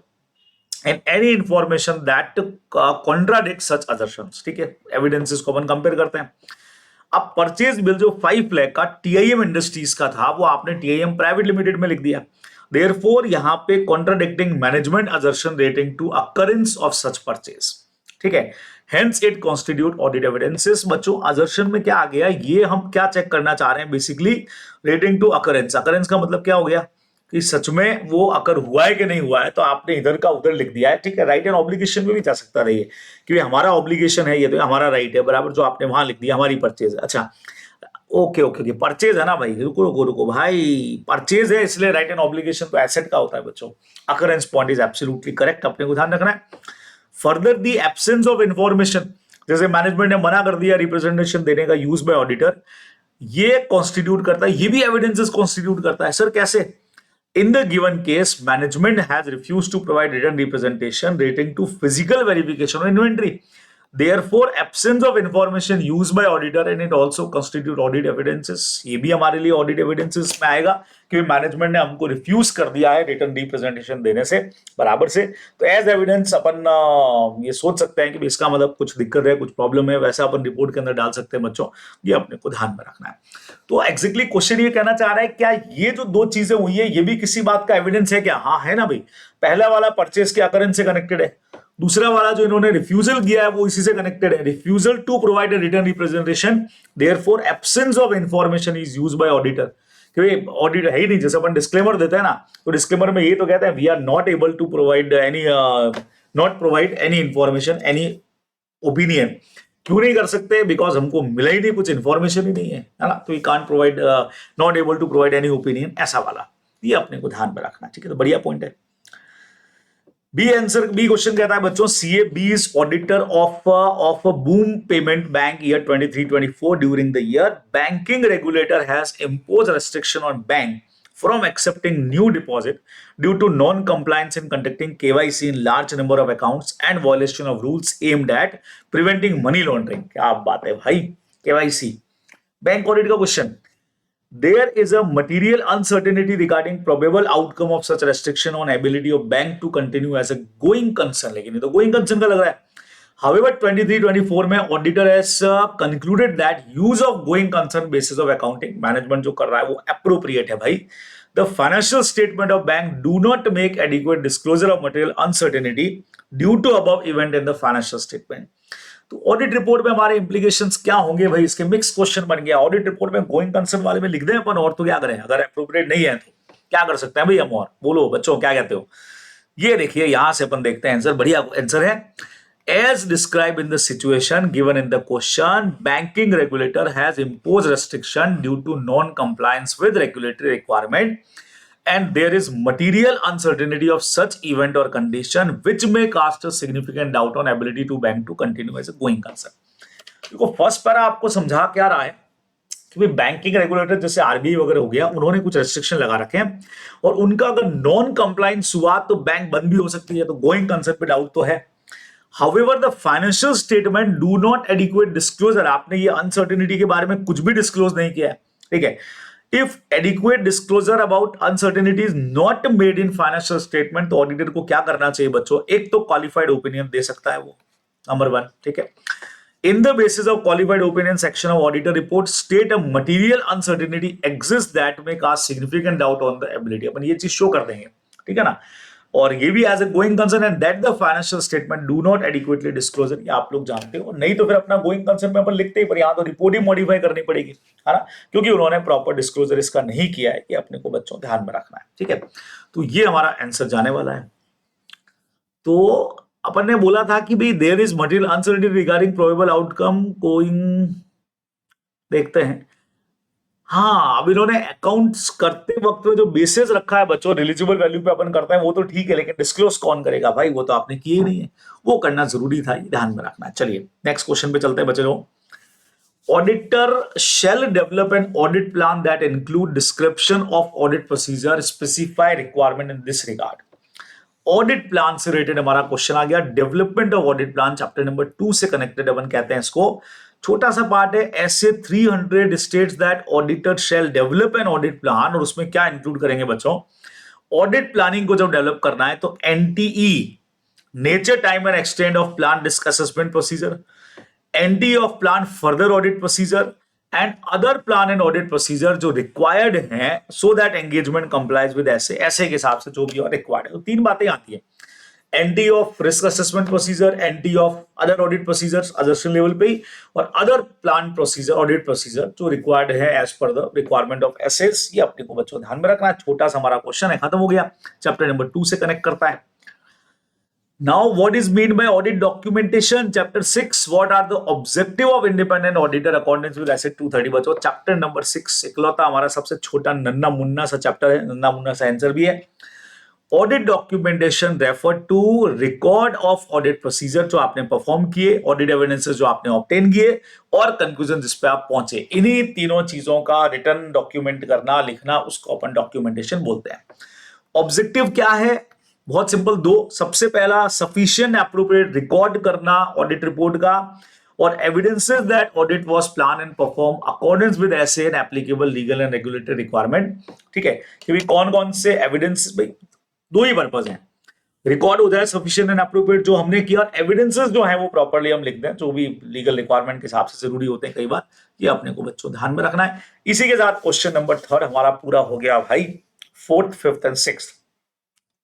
and any information that contradict such assertions. ठीक है, एविडेंसेस को अपन कंपेयर करते हैं। अब परचेज बिल जो 5 लाख का TIM इंडस्ट्रीज का था वो आपने TIM प्राइवेट लिमिटेड में लिख दिया, देयरफॉर यहाँ पे contradicting management assertion relating to occurrence of such purchase, ठीक है, hence it constitute audit evidences. बच्चों असर्शन में क्या आ गया, ये हम क्या चेक करना चाह रहे हैं basically, relating to occurrence. Occurrence का मतलब क्या हो गया कि सच में वो अकर हुआ है कि नहीं हुआ है, तो आपने इधर का उधर लिख दिया है, ठीक है। राइट एंड ऑब्लिगेशन में भी जा सकता रही है कि हमारा ऑब्लिगेशन है, ये तो हमारा राइट है, बराबर, जो आपने वहां लिख दिया हमारी परचेज। अच्छा ओके ओके ओके, परचेज है ना भाई, रुको रुको रुको भाई, परचेज है इसलिए राइट एंड ऑब्लिगेशन तो एसेट का होता है बच्चों। Occurrence point is absolutely correct, अपने को ध्यान रखना है। Further the absence of information, जैसे मैनेजमेंट ने मना कर दिया रिप्रेजेंटेशन देने का यूज बाय ऑडिटर, ये कॉन्स्टिट्यूट करता है, ये भी एविडेंसेस कॉन्स्टिट्यूट करता है। सर कैसे? In the given case, management has refused to provide written representation relating to physical verification of inventory. Therefore, absence of information used by auditor and it also constitute audit evidences. ये भी हमारे लिए audit evidences में आएगा कि मैनेजमेंट ने हमको रिफ्यूज कर दिया है रिटर्न रिप्रेजेंटेशन देने से बराबर से। तो एज एविडेंस अपन ये सोच सकते हैं कि इसका मतलब कुछ दिक्कत है, कुछ प्रॉब्लम है, वैसा अपन रिपोर्ट के अंदर डाल सकते हैं बच्चों, ये अपने को ध्यान में रखना है। तो एग्जैक्टली क्वेश्चन ये कहना चाह रहा है क्या ये जो दो चीजें हुई है ये भी किसी बात का एविडेंस है क्या? हाँ है ना भाई, पहला वाला परचेज के अकरेंस से कनेक्टेड है, दूसरा वाला जो इन्होंने रिफ्यूजल किया है वो इसी से कनेक्टेड है, refusal to provide a return representation, therefore absence of information is used by auditor. क्योंकि ऑडिट है ही नहीं, जैसे अपन डिस्क्लेमर देते हैं ना, तो डिस्क्लेमर में ये तो कहते हैं we are not able to provide any, not provide any information, any opinion. क्यों नहीं कर सकते? बिकॉज हमको मिला ही नहीं, कुछ इंफॉर्मेशन ही नहीं है ना, तो we can't provide, not able to provide any opinion, ऐसा वाला, ये अपने को ध्यान में रखना, ठीक है। तो बढ़िया पॉइंट है। बी आंसर, बी क्वेश्चन कहता है बच्चों, CAB is auditor of boom payment bank year 23-24 during the year banking regulator has impose restriction on bank from accepting new deposit due to non-compliance in conducting KYC in large number of accounts and violation of rules aimed at preventing money laundering। क्या बात है भाई, KYC बैंक ऑडिट का question. There is a material uncertainty regarding probable outcome of such restriction on ability of bank to continue as a going concern, लेकिन ये तो going concern का लग रहा है। However, 23-24 में auditor has concluded that use of going concern basis of accounting management जो कर रहा है वो appropriate है भाई। The financial statement of bank do not make adequate disclosure of material uncertainty due to above event in the financial statement। तो ऑडिट रिपोर्ट में हमारे इंप्लीकेशंस क्या होंगे भाई, इसके मिक्स क्वेश्चन बन गया। ऑडिट रिपोर्ट में गोइंग कंसर्न वाले में लिख दें अपन, और तो क्या करें, अगर अप्रोप्रिएट नहीं है तो क्या कर सकते हैं भाई हम, और बोलो बच्चों क्या कहते हो। ये देखिए यहां से अपन देखते हैं आंसर, बढ़िया आंसर है। As described in the situation given in the question, banking regulator has imposed restriction due to non-compliance with regulatory requirement, and there is material uncertainty of such event or condition which may cast a significant doubt on ability to bank to continue as a going concern। देखो फर्स्ट पैरा आपको समझा क्या रहा है कि बैंकिंग रेगुलेटर जैसे आरबीआई वगैरह हो गया, उन्होंने कुछ रेस्ट्रिक्शन लगा रखे हैं, और उनका अगर नॉन कंप्लायंस हुआ तो बैंक बंद भी हो सकती है, तो गोइंग कंसर्न पे डाउट तो है। However, the financial statement do not adequate disclosure, आपने ये अनसर्टेनिटी के बारे में कुछ भी डिस्क्लोज नहीं किया है, ठीक है। If adequate disclosure about uncertainty is not made in financial statement, तो ऑडिटर को क्या करना चाहिए बच्चों? एक तो क्वालिफाइड ओपिनियन दे सकता है वो, नंबर 1, ठीक है। In the basis of qualified opinion section of auditor report state a material uncertainty exists that may cast significant doubt on the ability, अपन ये चीज शो कर देंगे, ठीक है ना। और ये भी as a going concern and that the financial statement do not adequately disclosure, ये आप लोग जानते हो। नहीं तो फिर अपना गोइंग कंसर्न में अपन लिखते ही, पर यहाँ तो रिपोर्ट ही मॉडिफाई करनी पड़ेगी, है ना, क्योंकि उन्होंने प्रॉपर डिस्क्लोजर इसका नहीं किया है, ये अपने को बच्चों ध्यान में रखना है, ठीक है। तो ये हमारा आंसर जाने वाला है। तो अपन ने बोला था कि भाई there is material uncertainty regarding probable outcome going, देखते हैं। हाँ, अब इन्होंने अकाउंट्स करते वक्त जो बेसिस रखा है बच्चों, रिलीजिबल वैल्यू पे अपन करते हैं वो तो ठीक है, लेकिन डिस्क्लोज कौन करेगा भाई, वो तो आपने किए ही नहीं है, वो करना जरूरी था, ये ध्यान में रखना है। चलिए नेक्स्ट क्वेश्चन पे चलते हैं बच्चे लोग। Auditor shall develop an audit plan that include description of audit procedure, specify requirement in this regard। Audit plan से रिलेटेड हमारा क्वेश्चन आ गया। Development of audit plan chapter number 2 से कनेक्टेड अपन कहते हैं इसको, छोटा सा पार्ट है। ऐसे 300 states that auditor shall develop an audit plan, और उसमें क्या इंक्लूड करेंगे बच्चों? ऑडिट प्लानिंग को जब डेवलप करना है तो NTE, nature time and extend of plan risk assessment procedure, NTE of plan further audit procedure, and other plan and audit procedure जो रिक्वायर्ड हैं so that engagement complies with ऐसे ऐसे के हिसाब से जो भी रिक्वायर्ड है। तो तीन बातें आती है, anti of risk assessment procedure, anti of other audit procedures assertion level पे ही, और other plan procedure audit procedure जो रिक्वायर्ड है as per the requirement of SAs. ये अपने को बच्चों ध्यान में रखना है। छोटा सा हमारा क्वेश्चन है, खत्म हो गया। चैप्टर नंबर 2 से कनेक्ट करता है। Now, what is meant by audit documentation? Chapter 6. What are the objective of independent auditor accordance with Asset 230? बच्चों चैप्टर नंबर 6 इकलौता हमारा सबसे छोटा नन्ना मुन्ना सा चैप्टर है, नन्ना मुन्ना सा आंसर भी है। Audit documentation refer to record of audit procedure जो आपने परफॉर्म किए, ऑडिट एविडेंसेस जो आपने ऑब्टेन किए, और कंक्लूजन जिस पे आप पहुंचे। इन्हीं तीनों चीजों का रिटर्न डॉक्यूमेंट करना, लिखना, उसको अपन डॉक्यूमेंटेशन बोलते हैं। ऑब्जेक्टिव क्या है? बहुत सिंपल, दो। सबसे पहला, सफिशिएंट एप्रोप्रिएट रिकॉर्ड करना ऑडिट रिपोर्ट का, और evidences that audit was plan and perform according with essay and applicable legal and regulatory requirement. ठीक है, कि भाई कौन कौन से एविडेंस, भाई दो ही पर्पज हैं, रिकॉर्ड हो जाए सफिशिएंट एंड एप्रोप्रिएट जो हमने किया, और एविडेंसेस जो है वो प्रॉपर्ली हम लिख दें, जो भी लीगल रिक्वायरमेंट के हिसाब से जरूरी होते हैं कई बार। ये अपने को बच्चों ध्यान में रखना है। इसी के साथ क्वेश्चन नंबर 3 हमारा पूरा हो गया भाई। 4th, 5th and 6th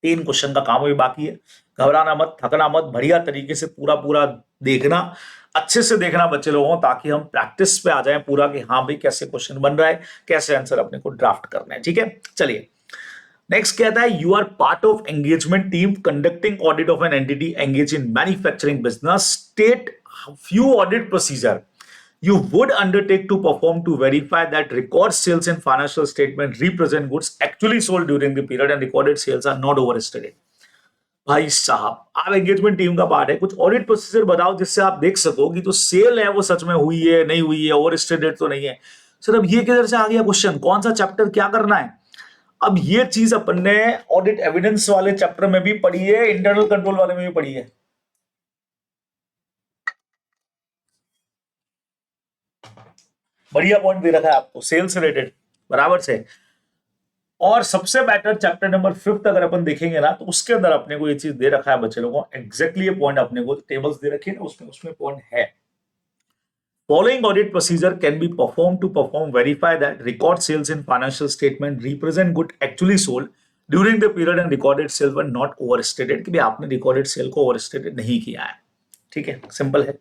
3 question का काम अभी बाकी है। घबराना मत, थकना मत, बढ़िया तरीके से पूरा पूरा देखना, अच्छे से देखना बच्चे लोगों, ताकि हम प्रैक्टिस पे आ जाएं पूरा कि हाँ भाई कैसे क्वेश्चन बन रहा है, कैसे आंसर अपने को ड्राफ्ट करना है। ठीक है, चलिए नेक्स्ट कहता है, you are part of engagement team conducting audit of an entity engage in manufacturing business, state few audit procedure you would undertake to perform to verify that record sales and financial statement represent goods actually sold during the period and recorded sales are not overstated। भाई साहब, आप एंगेजमेंट टीम का पार्ट है, कुछ ऑडिट प्रोसीजर बताओ जिससे आप देख सको कि जो सेल है वो सच में हुई है, नहीं हुई है, ओवरस्टेटेड तो नहीं है। सर अब ये किधर से आ गया क्वेश्चन, कौन सा चैप्टर क्या करना है? अब ये चीज अपन ने ऑडिट एविडेंस वाले चैप्टर में भी पढ़ी है, इंटरनल कंट्रोल वाले में भी पढ़ी है। बढ़िया पॉइंट दे रखा है आपको, सेल्स रिलेटेड बराबर से। और सबसे बेटर चैप्टर नंबर 5 अगर अपन देखेंगे ना, तो उसके अंदर अपने को ये चीज दे रखा है बच्चे लोगों को, एग्जैक्टली ये पॉइंट अपने को टेबल्स दे रखे हैं ना, उसमें पॉइंट है। Following audit procedure can be performed to verify that record sales in financial statement represent good actually sold during the period and recorded sales were not overstated, कि भी आपने recorded sale को overstated नहीं किया है। ठीक है, सिंपल है।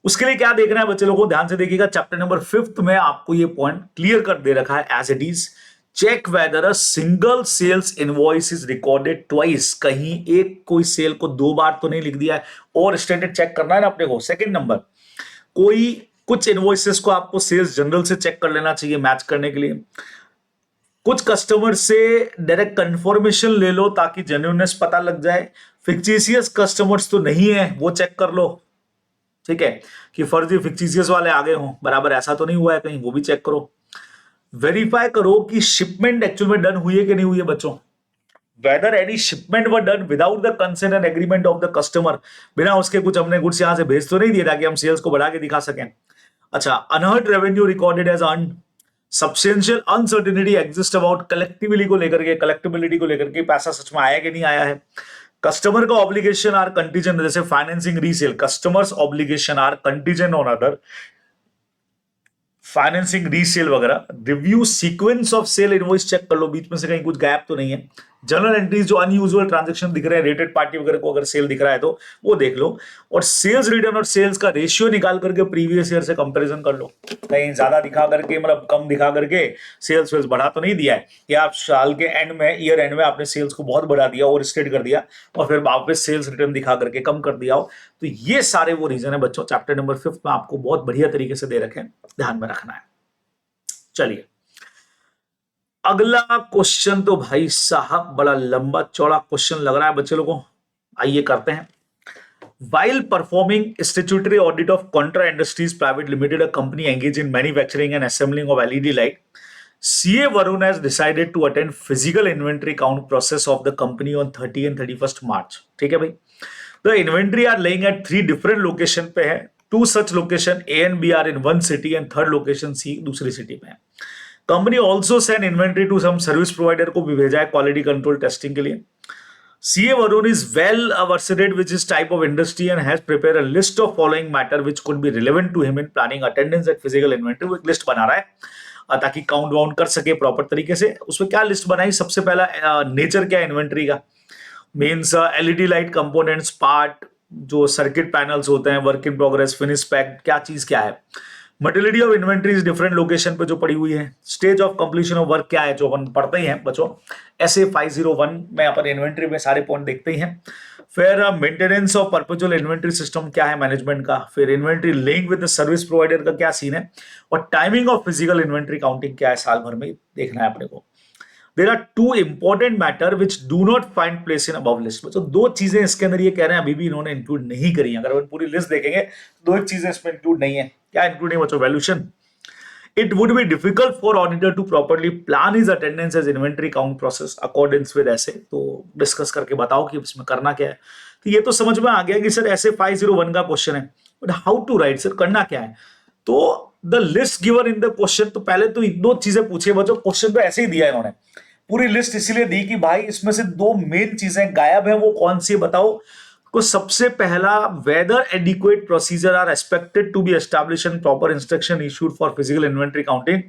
उसके लिए क्या देखना है बच्चे लोगों को, ध्यान से देखिएगा। चैप्टर नंबर 5 में आपको ये पॉइंट क्लियर कर दे रखा है as it is. Check whether a single sales invoice is recorded twice, कहीं एक कोई सेल को 2 बार तो नहीं लिख दिया है, और स्टेटेड चेक करना है ना अपने को। सेकंड नंबर, कोई कुछ इनवॉइसेस को आपको सेल्स जनरल से चेक कर लेना चाहिए मैच करने के लिए। कुछ कस्टमर से डायरेक्ट कंफर्मेशन ले लो ताकि जेन्युइननेस पता लग जाए। फिक्टिशियस कस्टमर्स तो नहीं है वो चेक कर लो, ठीक है, कि फर्जी फिक्टिशियस वाले आ गए हों, बराबर ऐसा तो नहीं हुआ है कहीं, वो भी चेक करो। वेरीफाई करो कि शिपमेंट एक्चुअल में डन हुई है कि नहीं हुई है बच्चों। Whether any shipment were done without the consent and agreement of the customer, बिना उसके कुछ हमने गुड्स यहां से भेज तो नहीं दिया ताकि हम सेल्स को बढ़ा के दिखा सकें। अच्छा, unearned revenue recorded as earn, substantial uncertainty exist about collectibility को लेकर के पैसा सच में आया कि नहीं आया है। कस्टमर का ऑब्लिगेशन आर कंटीजेंट, जैसे financing resale, customers obligation are contingent on other financing resale वगैरह। Review sequence of sale invoice check कर लो, बीच में से कहीं कुछ गैप तो नहीं है। जनरल एंट्रीज जो अनयूजुअल ट्रांजैक्शन दिख रहे हैं, रेटेड पार्टी वगैरह को अगर सेल दिख रहा है तो वो देख लो। और सेल्स रिटर्न और सेल्स का रेशियो निकाल करके प्रीवियस ईयर से कंपैरिजन कर लो, कहीं ज्यादा दिखा करके मतलब कम दिखा करके सेल्स वेल्स बढ़ा तो नहीं दिया है, या आप साल के एंड में, ईयर एंड में आपने सेल्स को बहुत बढ़ा दिया, ओवर स्टेट कर दिया, और फिर वापस सेल्स रिटर्न दिखा करके कम कर दिया हो। तो ये सारे वो रीजन है बच्चों, चैप्टर नंबर 5 में आपको बहुत बढ़िया तरीके से दे रखे हैं, ध्यान में रखना है। चलिए अगला क्वेश्चन तो भाई साहब बड़ा लंबा चौड़ा क्वेश्चन लग रहा है बच्चे लोगों, आइए करते हैं। While performing statutory audit of Contra Industries Private Limited, a company engaged in manufacturing and assembling of LED light, CA Varun has decided to attend physical inventory count process of the company on 30 and 31st March। ठीक है भाई, the inventory are laying at 3 different location पे है। 2 such location A and B are in one city and third location C दूसरी सिटी में है। Company also send inventory to some service provider को भी भेजा है क्वालिटी कंट्रोल टेस्टिंग के लिए। CA Varun is well versed with his type of industry and has prepared a list of following matter which could be relevant to him in planning attendance at physical inventory. वो एक लिस्ट बना रहा है ताकि काउंट वाउंट कर सके प्रॉपर तरीके से। उसमें क्या लिस्ट बनाई? सबसे पहला नेचर क्या है इन्वेंट्री का, means LED light components part, जो सर्किट पैनल्स होते हैं, work in progress, finish pack, क्या चीज क्या है। Materiality of inventories different location पे जो पड़ी हुई है। Stage of completion of work क्या है, जो अपन पढ़ते ही हैं बच्चों, ऐसे 501 में अपन इन्वेंट्री में सारे पॉइंट देखते ही हैं। फिर maintenance of perpetual inventory system क्या है मैनेजमेंट का। फिर inventory link with service provider का क्या सीन है, और timing of physical inventory counting क्या है साल भर में, देखना है अपने को। There are two important matter which do not find place in above list. तो दो चीजें इसके अंदर ये कह रहे हैं अभी भी इन्होंने इंक्लूड नहीं करी है। अगर अपन पूरी लिस्ट देखेंगे तो दो एक चीजें इसमें इंक्लूड नहीं है। क्या इंक्लूड नहीं बच्चों? Valuation. It would be difficult for auditor to properly plan his attendance as inventory count process accordance with ऐसे। तो डिस्कस करके बताओ कि इसमें करना क्या है। तो ये तो समझ में आ गया कि सर ऐसे 501 का क्वेश्चन है, but how to write, sir करना क्या है। तो the list given in the question, तो पहले तो दो चीजें पूछिए बच्चों, क्वेश्चन तो ऐसे ही दिया इन्होंने। पूरी लिस्ट इसीलिए दी कि भाई इसमें से दो मेन चीजें गायब है, वो कौन सी बताओ। को सबसे पहला, whether adequate procedure are expected to be establish and proper instruction issued for physical inventory counting.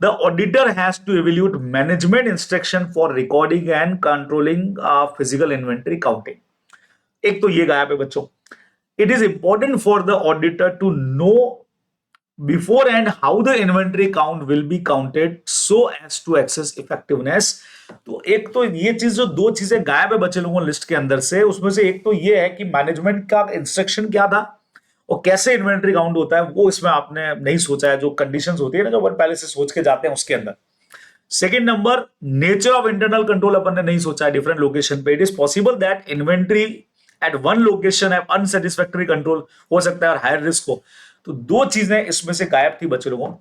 The auditor has to evaluate management instruction for recording and controlling physical inventory counting. एक तो ये गायब है बच्चों। It is important for the auditor to know before and how the inventory count will be counted so as to assess effectiveness. तो एक तो ये चीज, जो दो चीजें गायब है बच्चे लोगों लिस्ट के अंदर से, उसमें से एक तो ये है कि मैनेजमेंट का इंस्ट्रक्शन क्या था और कैसे इन्वेंट्री काउंट होता है, वो इसमें आपने नहीं सोचा है। जो कंडीशंस होती है ना, जो अपन पहले से सोच के जाते हैं उसके अंदर। Second number, nature of internal control अपन ने नहीं सोचा है डिफरेंट लोकेशन पे। It is possible that inventory at one location है अनसेटिस्फैक्टरी कंट्रोल हो सकता है और हायर रिस्क हो। तो दो चीजें इसमें से गायब थी बच्चे लोगों।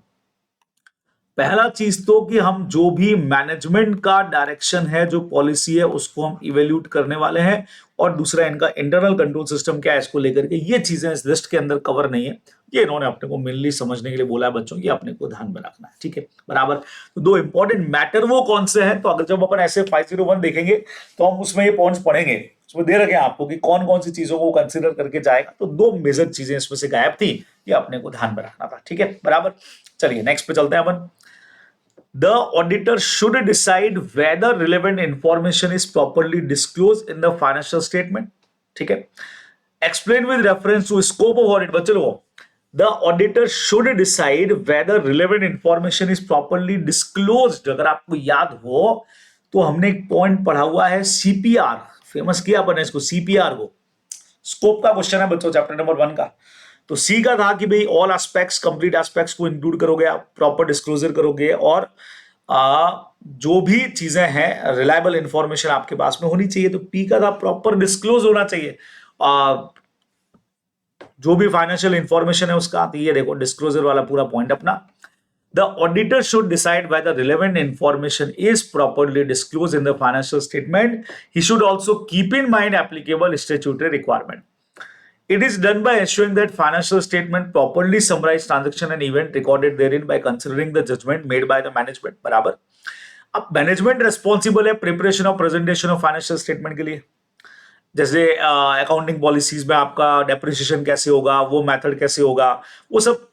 पहला चीज तो कि हम जो भी मैनेजमेंट का डायरेक्शन है, जो पॉलिसी है, उसको हम इवेल्यूट करने वाले हैं, और दूसरा इनका इंटरनल कंट्रोल सिस्टम क्या है इसको लेकर के, ये चीजें इस लिस्ट के अंदर कवर नहीं है। ये इन्होंने अपने को मेनली समझने के लिए बोला है बच्चों की, अपने को ध्यान में रखना है, ठीक है बराबर। तो दो इंपॉर्टेंट मैटर वो कौन से हैं, तो अगर जब अपन ऐसे 501 देखेंगे तो हम उसमें ये पॉइंट्स पढ़ेंगे। उसमें दे रखे हैं आपको कि कौन कौन सी चीजों को कंसिडर करके जाएगा। तो दो मेजर चीजें इसमें से गायब थी, ये अपने को ध्यान में रखना था, ठीक है बराबर। चलिए नेक्स्ट पे चलते हैं अपन। The auditor should decide whether relevant information is properly disclosed in the financial statement. ठीक है। Explain with reference to scope of audit। बच्चे लोगों, the auditor should decide whether relevant information is properly disclosed। अगर आपको याद हो तो हमने एक पॉइंट पढ़ा हुआ है CPR, फेमस किया अपन इसको CPR को। स्कोप का क्वेश्चन है बच्चों चैप्टर नंबर 1 का। तो सी का था कि भाई ऑल एस्पेक्ट्स, कंप्लीट एस्पेक्ट्स को इंक्लूड करोगे आप, प्रॉपर डिस्क्लोजर करोगे, और जो भी चीजें हैं रिलायबल इंफॉर्मेशन आपके पास में होनी चाहिए। तो पी का था प्रॉपर डिस्क्लोज होना चाहिए जो भी फाइनेंशियल इंफॉर्मेशन है उसका। तो ये देखो डिस्क्लोजर वाला पूरा पॉइंट अपना। The auditor should decide whether relevant information is properly disclosed in the financial statement. He should also keep in mind applicable statutory requirement. It is done by ensuring that financial statement properly summarize transaction and event recorded therein by considering the judgment made by the management। बराबर। अब मैनेजमेंट रेस्पॉन्सिबल है प्रिपरेशन और प्रेजेंटेशन ऑफ फाइनेंशियल स्टेटमेंट के लिए। जैसे अकाउंटिंग पॉलिसीज में आपका डेप्रिसिएशन कैसे होगा, वो मेथड कैसे होगा, वो सब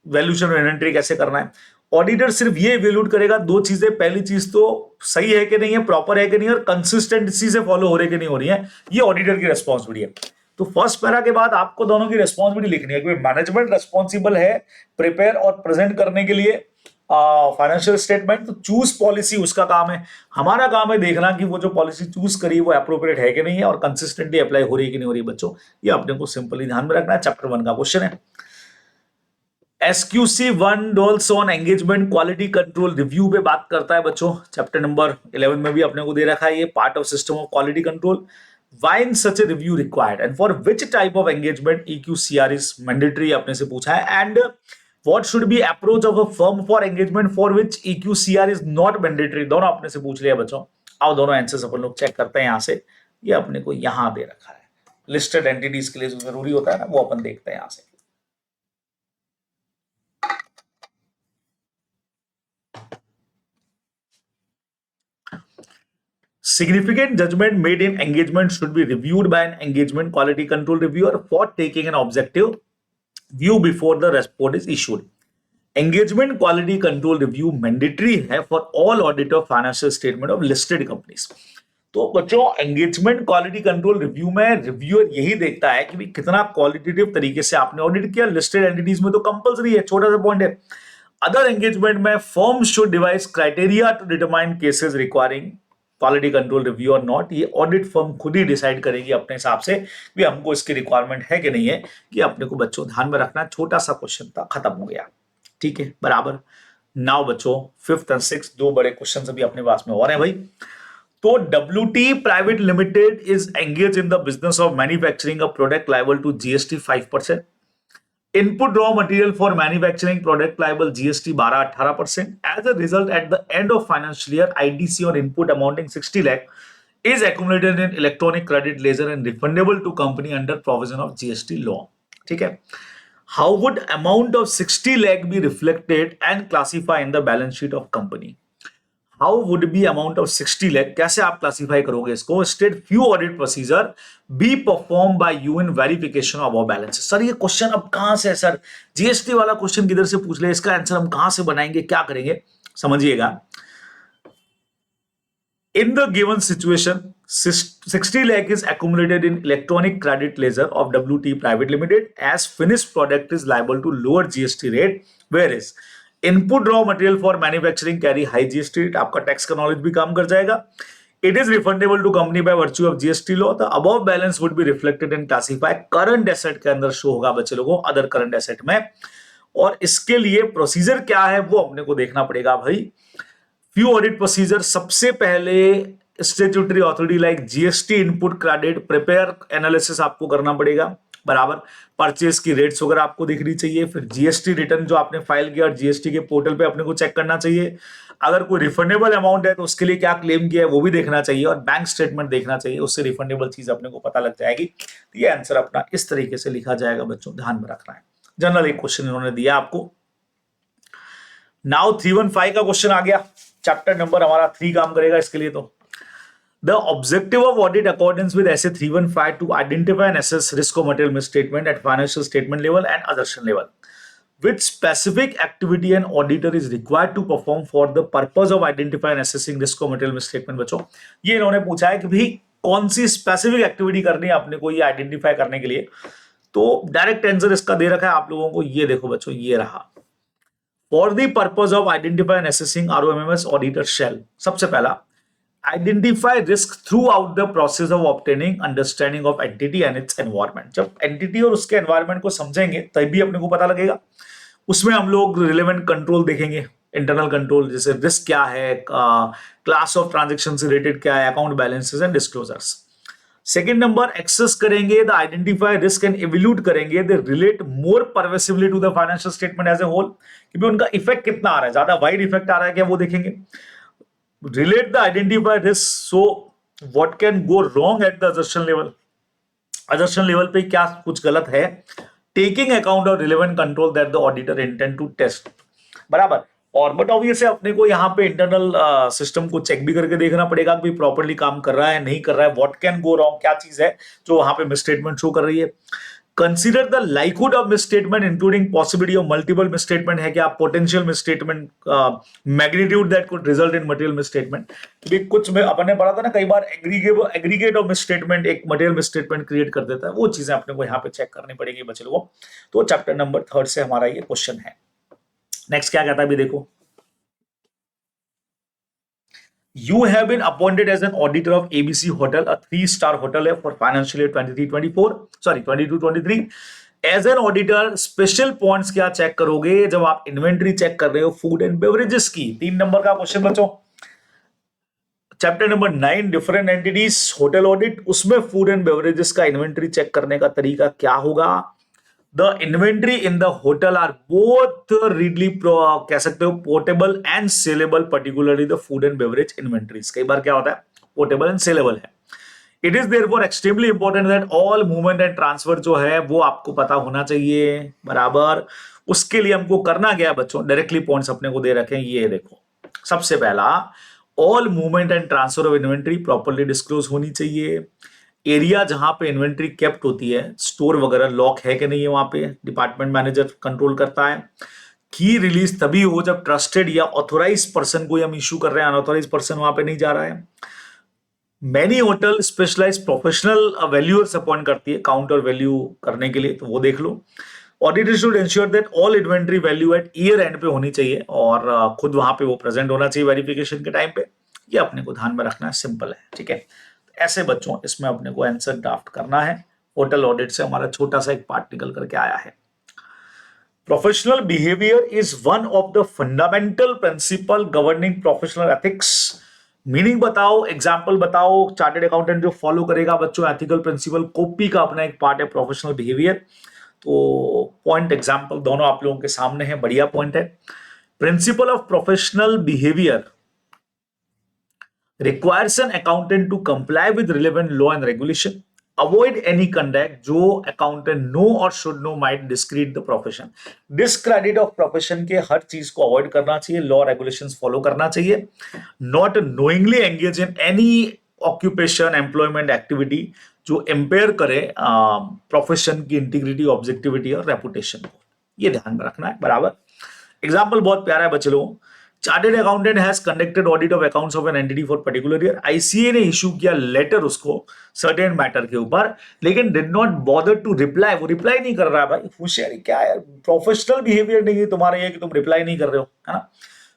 वैल्यूएशन और इन्वेंटरी कैसे करना है। ऑडिटर सिर्फ ये इवेल्यूट करेगा दो चीजें, पहली चीज तो सही है कि नहीं है, प्रॉपर है कि नहीं, और कंसिस्टेंसी से फॉलो हो रही है कि नहीं हो रही है। ये ऑडिटर की रेस्पॉन्सिबिलिटी है। तो फर्स्ट पैरा के बाद आपको दोनों की रेस्पॉन्सिबिलिटी लिखनी है कि मैनेजमेंट रेस्पॉन्सिबल है प्रिपेयर और प्रेजेंट करने के लिए फाइनेंशियल स्टेटमेंट। तो चूज पॉलिसी उसका काम है, हमारा काम है देखना कि वो जो पॉलिसी चूज करी वो अप्रोप्रिएट है कि नहीं है, और कंसिस्टेंटली अप्लाई हो रही है कि नहीं हो रही है बच्चों। ये अपने को सिंपली ध्यान में रखना है। चैप्टर 1 का क्वेश्चन है। SQC 1 dolls on engagement quality control review पे बात करता है बच्चों। चैप्टर नंबर 11 में भी अपने को दे रखा है ये part of system of quality control. Why in such a review required and for which type of engagement EQCR is mandatory अपने से पूछा है। And what should be approach of a firm for engagement for which EQCR is not mandatory। दोनों अपने से पूछ लिया बच्चों। आओ दोनों आंसर्स अपन लोग चेक करते हैं यहाँ से। ये अपने को यहाँ दे रखा है, लिस्टेड एंटिटीज के लिए जो जरूरी होता है ना वो अपन देखते हैं यहाँ से। significant judgment made in engagement should be reviewed by an engagement quality control reviewer for taking an objective view before the report is issued. Engagement quality control review mandatory है for all audit of financial statement of listed companies. तो बच्चों एंगेजमेंट क्वालिटी कंट्रोल रिव्यू में रिव्यूअर यही देखता है कि भाई कितना क्वालिटेटिव तरीके से आपने ऑडिट किया. लिस्टेड एंटिटीज में तो कंपलसरी है, छोटा सा पॉइंट है. अदर एंगेजमेंट में firm should devise criteria to determine cases requiring quality control review और नॉट. ये ऑडिट फर्म खुद ही डिसाइड करेगी अपने हिसाब से कि हमको इसकी रिक्वायरमेंट है कि नहीं है. कि अपने को बच्चों ध्यान में रखना, छोटा सा क्वेश्चन था, खत्म हो गया. ठीक है, बराबर. नाउ बच्चों फिफ्थ एंड सिक्स दो बड़े क्वेश्चन अभी अपने पास में और हैं भाई. तो WT private limited is engage in the business of manufacturing a product liable to GST 5%. Input raw material for manufacturing product liable GST 12-18%. As a result, at the end of financial year, IDC on input amounting 60 lakh is accumulated in electronic credit ledger and refundable to company under provision of GST law. ठीक है. How would amount of 60 lakh be reflected and classified in the balance sheet of company? How would be amount of 60 lakh? कैसे आप क्लासिफाई करोगे इसको? State few audit procedure be performed by you in verification of our balances. Sir ये क्वेश्चन अब कहां से है सर? जीएसटी वाला क्वेश्चन किधर से पूछ ले, इसका आंसर हम कहां से बनाएंगे, क्या करेंगे? समझिएगा. In the given situation, 60 lakh is accumulated in electronic credit ledger of WT Private Limited as finished product is liable to lower GST rate, whereas input raw material for manufacturing carry high GST rate. आपका टैक्स का नॉलेज भी काम कर जाएगा. It is refundable to company by virtue of GST law. The above balance would be reflected and classify current asset के अंदर शो होगा बच्चे लोगों, अदर करंट एसेट में. और इसके लिए प्रोसीजर क्या है वो अपने को देखना पड़ेगा भाई. Few audit procedure. सबसे पहले statutory authority like GST input credit prepare analysis आपको करना पड़ेगा. बराबर. परचेज की रेट्स वगैरह आपको देखनी चाहिए. फिर जीएसटी रिटर्न जो आपने फाइल किया और जीएसटी के पोर्टल पे अपने को चेक करना चाहिए. अगर कोई रिफंडेबल अमाउंट है तो उसके लिए क्या क्लेम किया है वो भी देखना चाहिए. और बैंक स्टेटमेंट देखना चाहिए, उससे रिफंडेबल चीज अपने को पता लग जाएगी. ये आंसर अपना इस तरीके से लिखा जाएगा बच्चों, ध्यान में रखना है. जनरल एक क्वेश्चन इन्होंने दिया आपको. नाउ 315 का क्वेश्चन आ गया. चैप्टर नंबर हमारा 3 काम करेगा इसके लिए. तो the objective of audit accordance with SA 315 to identify and assess risk of material misstatement at financial statement level and assertion level. Which specific activity an auditor is required to perform for the purpose of identifying and assessing risk of material misstatement? बच्चों ये इन्होंने पूछा है कि भाई कौन सी स्पेसिफिक एक्टिविटी करनी है अपने को ये आइडेंटिफाई करने के लिए. तो डायरेक्ट आंसर इसका दे रखा है आप लोगों को. ये देखो बच्चों, ये रहा. For the purpose of identify and assessing ROMS auditor shall. सबसे पहला identify risk throughout the process of obtaining understanding of entity and its environment. जब entity और उसके environment को समझेंगे तभी अपने को पता लगेगा. उसमें हम लोग relevant control देखेंगे, internal control, जैसे risk क्या है, class of transaction से related क्या है, account balances and disclosures. Second number assess करेंगे, the identify risk and evaluate करेंगे, they relate more pervasively to the financial statement as a whole. कि उनका इफेक्ट कितना आ रहा है, ज्यादा वाइड इफेक्ट आ रहा है क्या, वो देखेंगे. relate the identified risks, so what can go wrong at the assertion level. assertion level पे क्या कुछ गलत है, taking account of relevant control that the auditor intend to test. बराबर. और बट ऑब्वियसली अपने को यहाँ पे इंटरनल सिस्टम को चेक भी करके देखना पड़ेगा कि प्रॉपर्ली काम कर रहा है नहीं कर रहा है. व्हाट कैन गो रॉन्ग, क्या चीज है जो वहां पे मिसस्टेटमेंट शो कर रही है. Consider the likelihood of misstatement including possibility of multiple misstatement है क्या, potential misstatement magnitude that could result in material misstatement. क्योंकि कुछ में अपन ने पढ़ा था ना, कई बार aggregate of misstatement एक material misstatement create कर देता है. वो चीजें अपने को यहाँ पे चेक करनी पड़ेगी बच्चे लोगों. तो चैप्टर नंबर 3 से हमारा ये क्वेश्चन है. नेक्स्ट क्या कहता है भी देखो. You have been appointed as an auditor of ABC Hotel, a 3-star hotel for financial year 22-23. As an auditor, special points क्या चेक करोगे जब आप इन्वेंट्री चेक कर रहे हो फूड एंड बेवरेजेस की. 3 नंबर का क्वेश्चन बच्चों. Chapter number 9 different entities hotel audit, उसमें फूड एंड बेवरेजेस का इन्वेंट्री चेक करने का तरीका क्या होगा. The inventory in the hotel are both readily कह सकते हो portable and saleable, particularly the food and beverage inventories. कई बार क्या होता है portable and saleable है. It is therefore extremely important that all movement and transfer जो है वो आपको पता होना चाहिए. बराबर. उसके लिए हमको करना क्या बच्चों, डायरेक्टली पॉइंट्स अपने को दे रखे हैं. ये देखो, सबसे पहला all movement and transfer of inventory properly disclose होनी चाहिए। एरिया जहां पे इन्वेंट्री केप्ट होती है, स्टोर वगैरह लॉक है कि नहीं है, वहां पे डिपार्टमेंट मैनेजर कंट्रोल करता है। की रिलीज तभी हो जब ट्रस्टेड या ऑथोराइज पर्सन को हम इश्यू कर रहे हैं, अनऑथोराइज पर्सन वहां पे नहीं जा रहा है। Many hotel specialise professional valuers appoint करती है काउंट और वैल्यू करने के लिए, तो वो देख लो। Auditor should ensure that all inventory value at year end पे होनी चाहिए और खुद वहां पे वो प्रेजेंट होना चाहिए वेरिफिकेशन के टाइम पे। ये अपने को ध्यान में रखना है, सिंपल है, ठीक है। ऐसे बच्चों इसमें अपने को आंसर ड्राफ्ट करना है। होटल ऑडिट से हमारा छोटा सा एक पार्ट निकल करके आया है। Professional behaviour is one of the fundamental principle governing professional ethics. Meaning बताओ, एग्जाम्पल बताओ। चार्टेड अकाउंटेंट जो फॉलो करेगा बच्चों एथिकल प्रिंसिपल, कॉपी का अपना एक पार्ट है प्रोफेशनल बिहेवियर। तो पॉइंट एग्जाम्पल दोनों आप लोगों के सामने है, बढ़िया पॉइंट है। Principle of professional behaviour requires an accountant to comply with relevant law and regulation, avoid any conduct जो अकाउंटेंट नो और should know might discredit the profession. Discredit of profession के हर चीज को अवॉइड करना चाहिए, लॉ रेगुलेशंस फॉलो करना चाहिए। Not knowingly engage in any occupation employment activity जो एम्पेयर करे प्रोफेशन की इंटीग्रिटी, ऑब्जेक्टिविटी और रेपुटेशन को, ये ध्यान में रखना है बराबर। एग्जाम्पल बहुत प्यारा है बच्चे लोगों। Chartered accountant has conducted audit of accounts of an entity for particular year. ICA ने इशू किया लेटर उसको सर्टेन मैटर के ऊपर, लेकिन did not bother to reply. वो रिप्लाई नहीं कर रहा है भाई, होशियारी क्या है, प्रोफेशनल बिहेवियर नहीं है तुम्हारा ये कि तुम रिप्लाई नहीं कर रहे हो, है ना।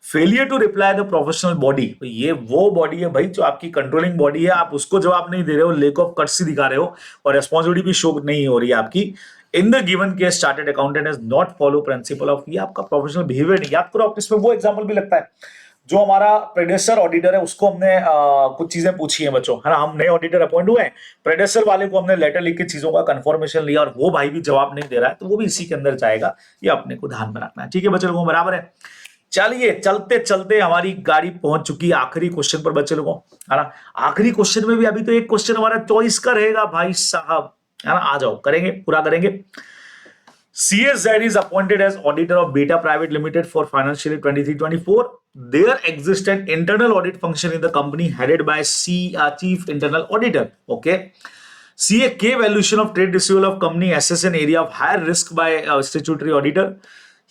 Failure to reply the professional body, ये वो बॉडी है भाई जो आपकी कंट्रोलिंग बॉडी है, आप उसको जवाब नहीं दे रहे हो, लेक ऑफ कर्टसी दिखा रहे हो और रेस्पॉन्सिबिलिटी भी शो नहीं हो रही है आपकी। इन the given case chartered accountant has not follow principle of, ये आपका प्रोफेशनल बिहेवियर नहीं। याद करो, आप इसमें वो एग्जांपल भी लगता है जो हमारा प्रेडेसर ऑडिटर है उसको हमने कुछ चीजें पूछी हैं बच्चों, है ना। हम नए ऑडिटर अपॉइंट हुए हैं, प्रेडेसर वाले को हमने लेटर लिख के चीजों का कंफर्मेशन लिया और वो भाई भी जवाब नहीं दे रहा है, तो वो भी इसी के अंदर जाएगा। ये अपने को ध्यान में रखना है, ठीक है बच्चे लोगों, बराबर है। चलिए चलते चलते हमारी गाड़ी पहुंच चुकी है आखिरी क्वेश्चन पर बच्चे लोगों, है ना। आखिरी क्वेश्चन में भी अभी तो एक क्वेश्चन हमारा चॉइस का रहेगा भाई साहब, है ना। आ जाओ, करेंगे, पूरा करेंगे। CSZ is appointed as auditor of Beta Private Limited for financial year 23-24. There exists an internal audit function in the company headed by Chief Internal Auditor. Okay. CA valuation of trade receivable of company assess an area of higher risk by statutory auditor.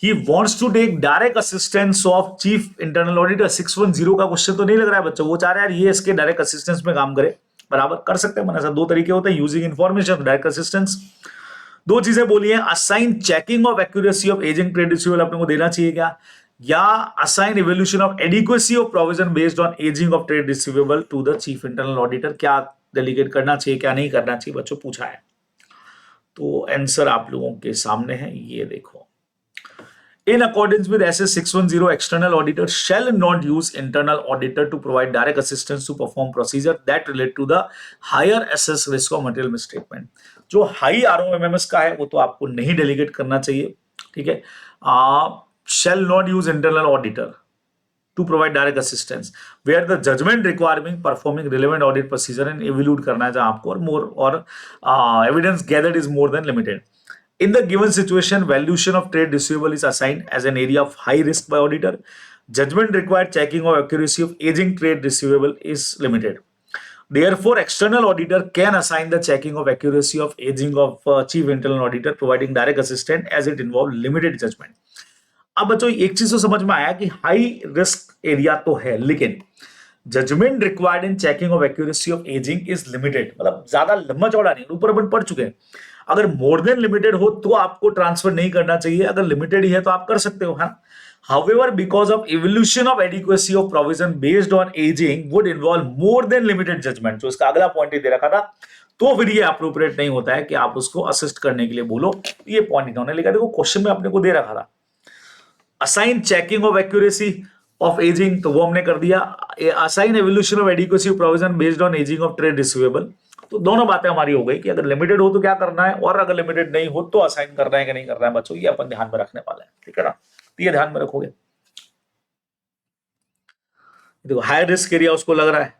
He wants to take direct assistance of Chief Internal Auditor. 610 का क्वेश्चन तो नहीं लग रहा है बच्चों, वो चाह रहा है ये इसके डायरेक्ट असिस्टेंस में काम करे, बराबर कर सकते हैं। ऐसा दो तरीके होते हैं, यूजिंग इन्फॉर्मेशन, डायरेक्ट असिस्टेंस। दो चीजें बोली है, assign checking of accuracy of ageing trade receivable अपने को देना चाहिए क्या, या assign evaluation of adequacy of provision based on ageing of trade receivable to the chief internal auditor. क्या डेलीगेट करना चाहिए, क्या नहीं करना चाहिए बच्चों, पूछा है। तो आंसर आप लोगों के सामने है, ये देखो। In accordance with SS 610, external auditor shall not use internal auditor to provide direct assistance to perform procedure that relate to the higher assess risk of material misstatement. जो हाई ROMMS का है वो तो आपको नहीं डेलीगेट करना चाहिए, ठीक है। Shall not use internal auditor to provide direct assistance where the judgment requiring performing relevant audit procedure and evaluate करना है जहां आपको, और more or evidence gathered is more than limited. In the given situation, valuation of trade receivable is assigned as an area of high risk by auditor. Judgment required checking of accuracy of aging trade receivable is limited. Therefore, external auditor can assign the checking of accuracy of aging of chief internal auditor, providing direct assistance as it involves limited judgment. अब बच्चों एक चीज तो समझ में आया कि हाई रिस्क एरिया तो है, लेकिन judgement required in checking of accuracy of ageing is limited, मतलब ज्यादा लंबा चौड़ा नहीं, ऊपर अपन पढ़ चुके हैं। अगर मोर देन लिमिटेड हो तो आपको ट्रांसफर नहीं करना चाहिए, अगर लिमिटेड ही है तो आप कर सकते हो, है। However, because of evolution of adequacy of provision based on aging would involve more than limited judgment, जो इसका अगला पॉइंट ही दे रखा था, तो फिर ये अप्रोप्रिएट नहीं होता है कि आप उसको असिस्ट करने के लिए बोलो। ये पॉइंट इन्होंने लिखा, देखो क्वेश्चन में अपने को दे रखा था assign checking of accuracy of ageing, तो वो हमने कर दिया। Assign evolution of adequacy of provision based on ageing of trade receivable, तो दोनों बातें हमारी हो गई कि अगर लिमिटेड हो तो क्या करना है, और अगर लिमिटेड नहीं हो तो असाइन करना है कि नहीं करना है बच्चों, ये अपन ध्यान में रखने वाले हैं, ठीक है ना। ये ध्यान में रखोगे। देखो हाई रिस्क एरिया उसको लग रहा है,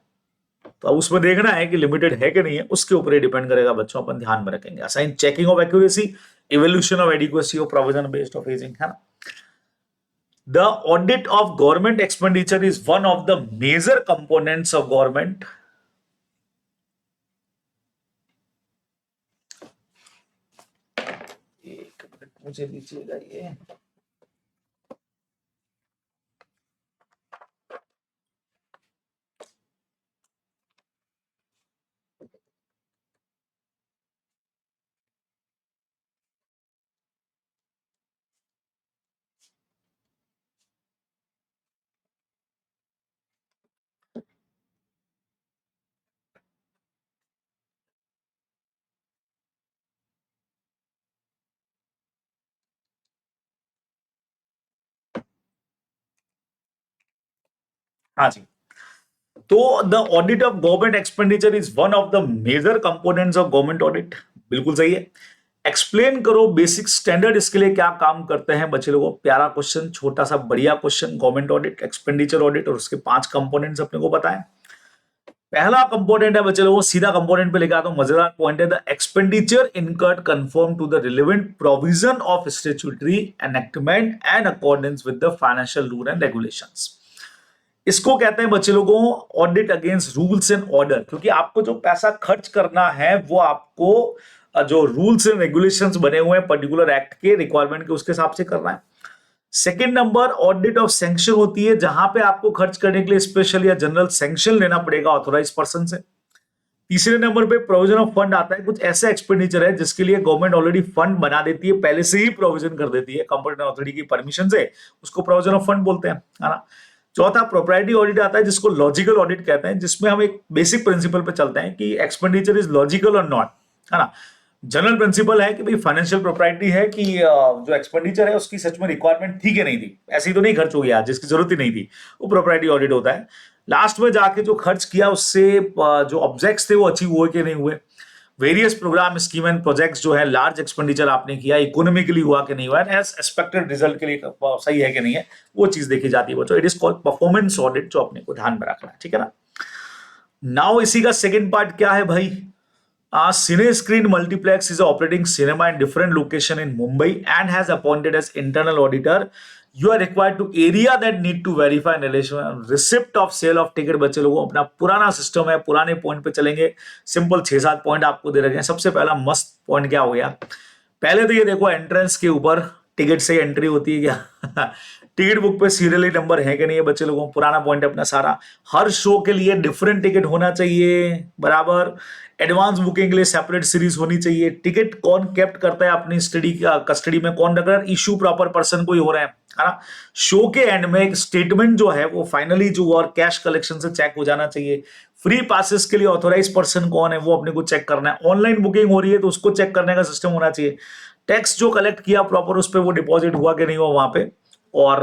तो अब उसमें देखना है कि लिमिटेड है कि नहीं है, उसके ऊपर ही डिपेंड करेगा बच्चों, अपन ध्यान में रखेंगे। Assign checking of accuracy, evaluation of adequacy of provision based of ageing, है ना। The audit of government expenditure is one of the major components of government. एक मिनट मुझे लीजिएगा ये। हाँ जी, तो the audit of government expenditure is one of the major components of government audit. बिल्कुल सही है। एक्सप्लेन करो बेसिक स्टैंडर्ड इसके लिए क्या काम करते हैं बच्चे लोगों। प्यारा क्वेश्चन, छोटा सा बढ़िया question. Government audit, expenditure audit और उसके 5 कंपोनेंट्स अपने को बताएं। पहला कंपोनेंट है बच्चे लोगों, सीधा कंपोनेंट पे लेके आता हूं, मजेदार पॉइंट है। The expenditure incurred conform to the relevant provision of statutory enactment and accordance with the financial rule and regulations. इसको कहते हैं बच्चे लोगों audit against rules and order, क्योंकि आपको जो पैसा खर्च करना है वो आपको जो रूल्स एंड रेगुलेशंस बने हुए हैं पर्टिकुलर एक्ट के रिक्वायरमेंट के उसके हिसाब से करना है। Second number audit of sanction होती है, जहां पे आपको खर्च करने के लिए स्पेशल या जनरल सैंक्शन लेना पड़ेगा ऑथोराइज पर्सन से। तीसरे नंबर पे प्रोविजन ऑफ फंड आता है, कुछ ऐसा एक्सपेंडिचर है जिसके लिए गवर्नमेंट ऑलरेडी फंड बना देती है, पहले से ही प्रोविजन कर देती है कंपनी अथॉरिटी की परमिशन से, उसको प्रोविजन ऑफ फंड बोलते हैं, है ना। चौथा प्रोप्राइटी ऑडिट आता है, जिसको लॉजिकल ऑडिट कहते हैं, जिसमें हम एक बेसिक प्रिंसिपल पे चलते हैं कि एक्सपेंडिचर इज लॉजिकल और नॉट, है ना। जनरल प्रिंसिपल है कि भाई फाइनेंशियल प्रोप्राइटी है कि जो एक्सपेंडिचर है उसकी सच में रिक्वायरमेंट थी कि नहीं थी, ऐसे ही तो नहीं खर्च हो गया जिसकी जरूरत ही नहीं थी, वो प्रोप्राइटी ऑडिट होता है। लास्ट में जाके जो खर्च किया उससे जो ऑब्जेक्ट्स थे वो अचीव हुए कि नहीं हुए। Various programme scheme and projects जो है लार्ज एक्सपेंडिचर आपने किया, इकोनॉमिकली हुआ कि नहीं हुआ, एज एक्सपेक्टेड रिजल्ट के लिए सही है कि नहीं है, वो चीज देखी जाती है बच्चों। It is called performance audit, जो अपने को ध्यान में रखना है, ठीक है ना। नाउ इसी का सेकंड पार्ट क्या है भाई। Cine Screen Multiplex is operating cinema in different location in Mumbai and has appointed as internal auditor. You are required to area that need to verify in relation receipt of sale of ticket। बच्चे लोगों अपना पुराना सिस्टम है, पुराने पॉइंट पे चलेंगे। सिंपल 6-7 पॉइंट आपको दे रखे हैं। सबसे पहला मस्त पॉइंट क्या हो गया, पहले तो ये देखो एंट्रेंस के ऊपर टिकट से एंट्री होती है क्या टिकट बुक पे सीरियली नंबर है कि नहीं है बच्चे लोगों, पुराना पॉइंट है अपना सारा। हर शो के लिए डिफरेंट टिकट होना चाहिए, बराबर। एडवांस बुकिंग के लिए सेपरेट सीरीज होनी चाहिए। टिकट कौन केप्ट करता है अपनी स्टडी कस्टडी में, कौन रख रहा है, इशू प्रॉपर पर्सन को ही हो रहा है ना। शो के एंड में एक स्टेटमेंट जो है वो फाइनली जो और कैश कलेक्शन से चेक हो जाना चाहिए। फ्री पासेस के लिए ऑथोराइज पर्सन कौन है वो अपने को चेक करना है। ऑनलाइन बुकिंग हो रही है तो उसको चेक करने का सिस्टम होना चाहिए। टैक्स जो कलेक्ट किया प्रॉपर उस पर वो डिपॉजिट हुआ कि नहीं हुआ वहां पे। और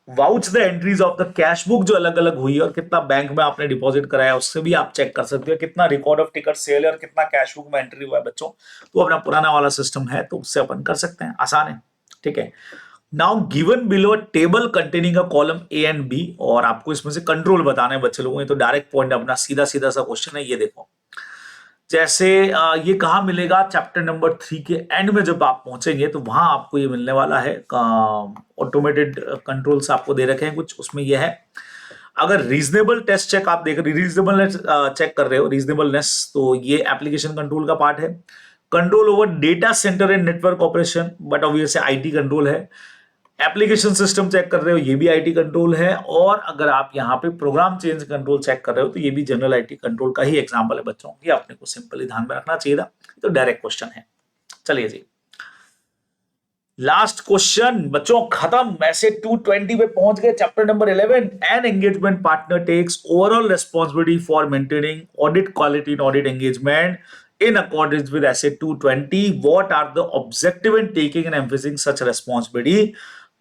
vouch the entries of the cash book जो अलग अलग हुई है और कितना बैंक में आपने डिपॉजिट कराया उससे भी आप चेक कर सकते हो कितना रिकॉर्ड ऑफ टिकट सेल है और कितना कैश बुक में एंट्री हुआ है बच्चों। तो अपना पुराना वाला सिस्टम है तो उससे अपन कर सकते हैं, आसान है, ठीक है। Now given below table containing a column A and B, और आपको इसमें से कंट्रोल बताना है बच्चे लोगों। ये तो डायरेक्ट पॉइंट अपना सीधा सीधा सा क्वेश्चन है, ये देखो। जैसे ये कहाँ मिलेगा, चैप्टर नंबर 3 के एंड में जब आप पहुंचेंगे तो वहां आपको ये मिलने वाला है। ऑटोमेटेड कंट्रोल्स आपको दे रखे हैं कुछ, उसमें ये है अगर रीजनेबल टेस्ट चेक आप देख रीजनेबलनेस चेक कर रहे हो, रीजनेबलनेस, तो ये एप्लीकेशन कंट्रोल का पार्ट है। Control over data centre and network operation, but obviously IT control है। एप्लीकेशन सिस्टम चेक कर रहे हो, ये भी आईटी कंट्रोल है। और अगर आप यहाँ पे प्रोग्राम चेंज कंट्रोल चेक कर रहे हो तो ये भी जनरल आईटी कंट्रोल का ही एग्जांपल है बच्चों। ये अपने को सिंपली ध्यान में रखना चाहिए था, तो डायरेक्ट क्वेश्चन है। चलिए जी, लास्ट क्वेश्चन बच्चों खत्म। ऐसे 220 पे पहुंच गए। Chapter number 11, an engagement partner takes overall responsibility for maintaining audit quality in audit engagement in accordance with essay 220. What are the objective in taking and emphasizing such responsibility?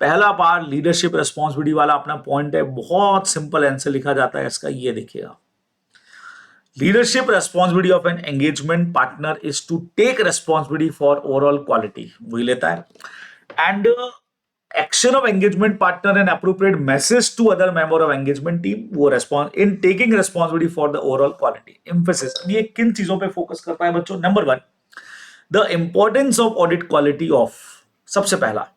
पहला बार लीडरशिप रेस्पॉन्सिबिलिटी वाला अपना पॉइंट है, बहुत सिंपल आंसर लिखा जाता है इसका, ये देखिएगा। Leadership responsibility of an engagement partner is to take responsibility for overall quality, वही लेता है। And action of engagement partner and appropriate message to other member of engagement team, वो response in taking responsibility for the overall quality. Emphasis, ये किन चीजों पे फोकस करता है बच्चों। Number 1, the importance of audit quality of, सबसे पहला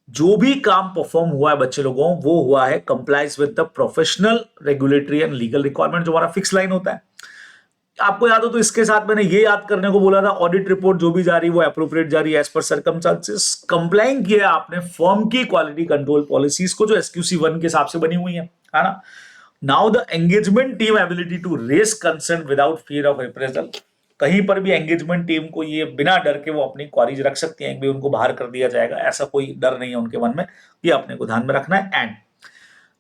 जो भी काम परफॉर्म हुआ है बच्चे लोगों, वो हुआ है complies with the professional regulatory and legal requirement, जो हमारा फिक्स लाइन होता है। आपको याद हो तो इसके साथ मैंने ये याद करने को बोला था, ऑडिट रिपोर्ट जो भी जा रही है वो एप्रोप्रिएट जा रही है, एज पर सर्कमस्टांसेस, कंप्लाइंग किया है आपने फर्म की क्वालिटी कंट्रोल पॉलिसीज को जो SQC 1 के हिसाब से बनी हुई है ना। Now the engagement team ability to raise concern without fear of reprisal, कहीं पर भी एंगेजमेंट टीम को ये बिना डर के वो अपनी क्वारीज रख सकती हैं कि उनको बाहर कर दिया जाएगा, ऐसा कोई डर नहीं है उनके मन में, ये अपने को ध्यान में रखना है। And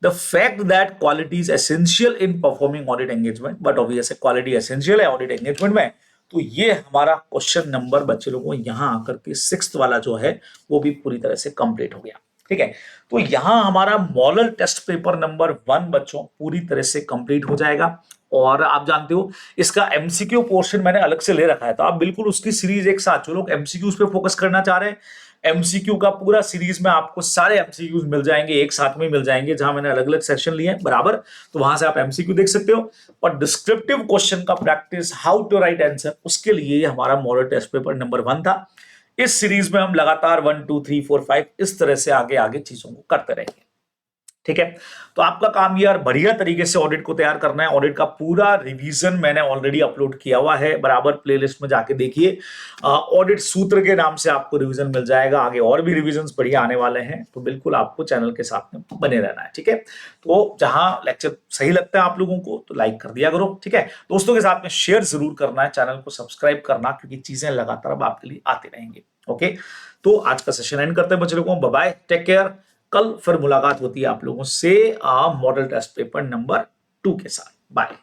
the fact that quality is essential in performing audit engagement, but obviously quality essential है audit engagement में, तो ये हमारा क्वेश्चन नंबर बच्चे लोगों को यहां आकर के 6th वाला जो है वो भी पूरी तरह से कंप्लीट हो गया। ठीक है, तो यहां हमारा मॉडल टेस्ट पेपर नंबर 1 बच्चों पूरी तरह से कंप्लीट हो जाएगा। और आप जानते हो इसका एमसीक्यू पोर्शन मैंने अलग से ले रखा है, तो आप बिल्कुल उसकी सीरीज एक साथ, जो लोग एमसीक्यूज पे फोकस करना चाह रहे हैं, एमसीक्यू का पूरा सीरीज में आपको सारे एमसीक्यूज मिल जाएंगे, एक साथ में मिल जाएंगे, जहां मैंने अलग अलग सेशन लिए हैं बराबर, तो वहां से आप एमसीक्यू देख सकते हो। और डिस्क्रिप्टिव क्वेश्चन का practice, how to write answer, उसके लिए हमारा मॉडल टेस्ट पेपर नंबर 1 था। इस सीरीज में हम लगातार 1 2 3 4 5 इस तरह से आगे आगे चीजों को करते रहेंगे। ठीक है, तो आपका काम यार बढ़िया तरीके से ऑडिट को तैयार करना है। ऑडिट का पूरा रिवीजन मैंने ऑलरेडी अपलोड किया हुआ है, बराबर प्लेलिस्ट में जाके देखिए, ऑडिट सूत्र के नाम से आपको रिवीजन मिल जाएगा। आगे और भी रिवीजन्स बढ़िया आने वाले हैं, तो बिल्कुल आपको चैनल के साथ में बने रहना है। ठीक है, तो जहां लेक्चर सही लगता है आप लोगों को तो लाइक कर दिया करो। ठीक है, दोस्तों के साथ में शेयर जरूर करना है, चैनल को सब्सक्राइब करना, क्योंकि चीजें लगातार अब आपके लिए आती रहेंगी। ओके, तो आज का सेशन एंड करते हैं बच्चे लोगों, बाय बाय, टेक केयर। कल फिर मुलाकात होती है आप लोगों से मॉडल टेस्ट पेपर नंबर 2 के साथ। बाय।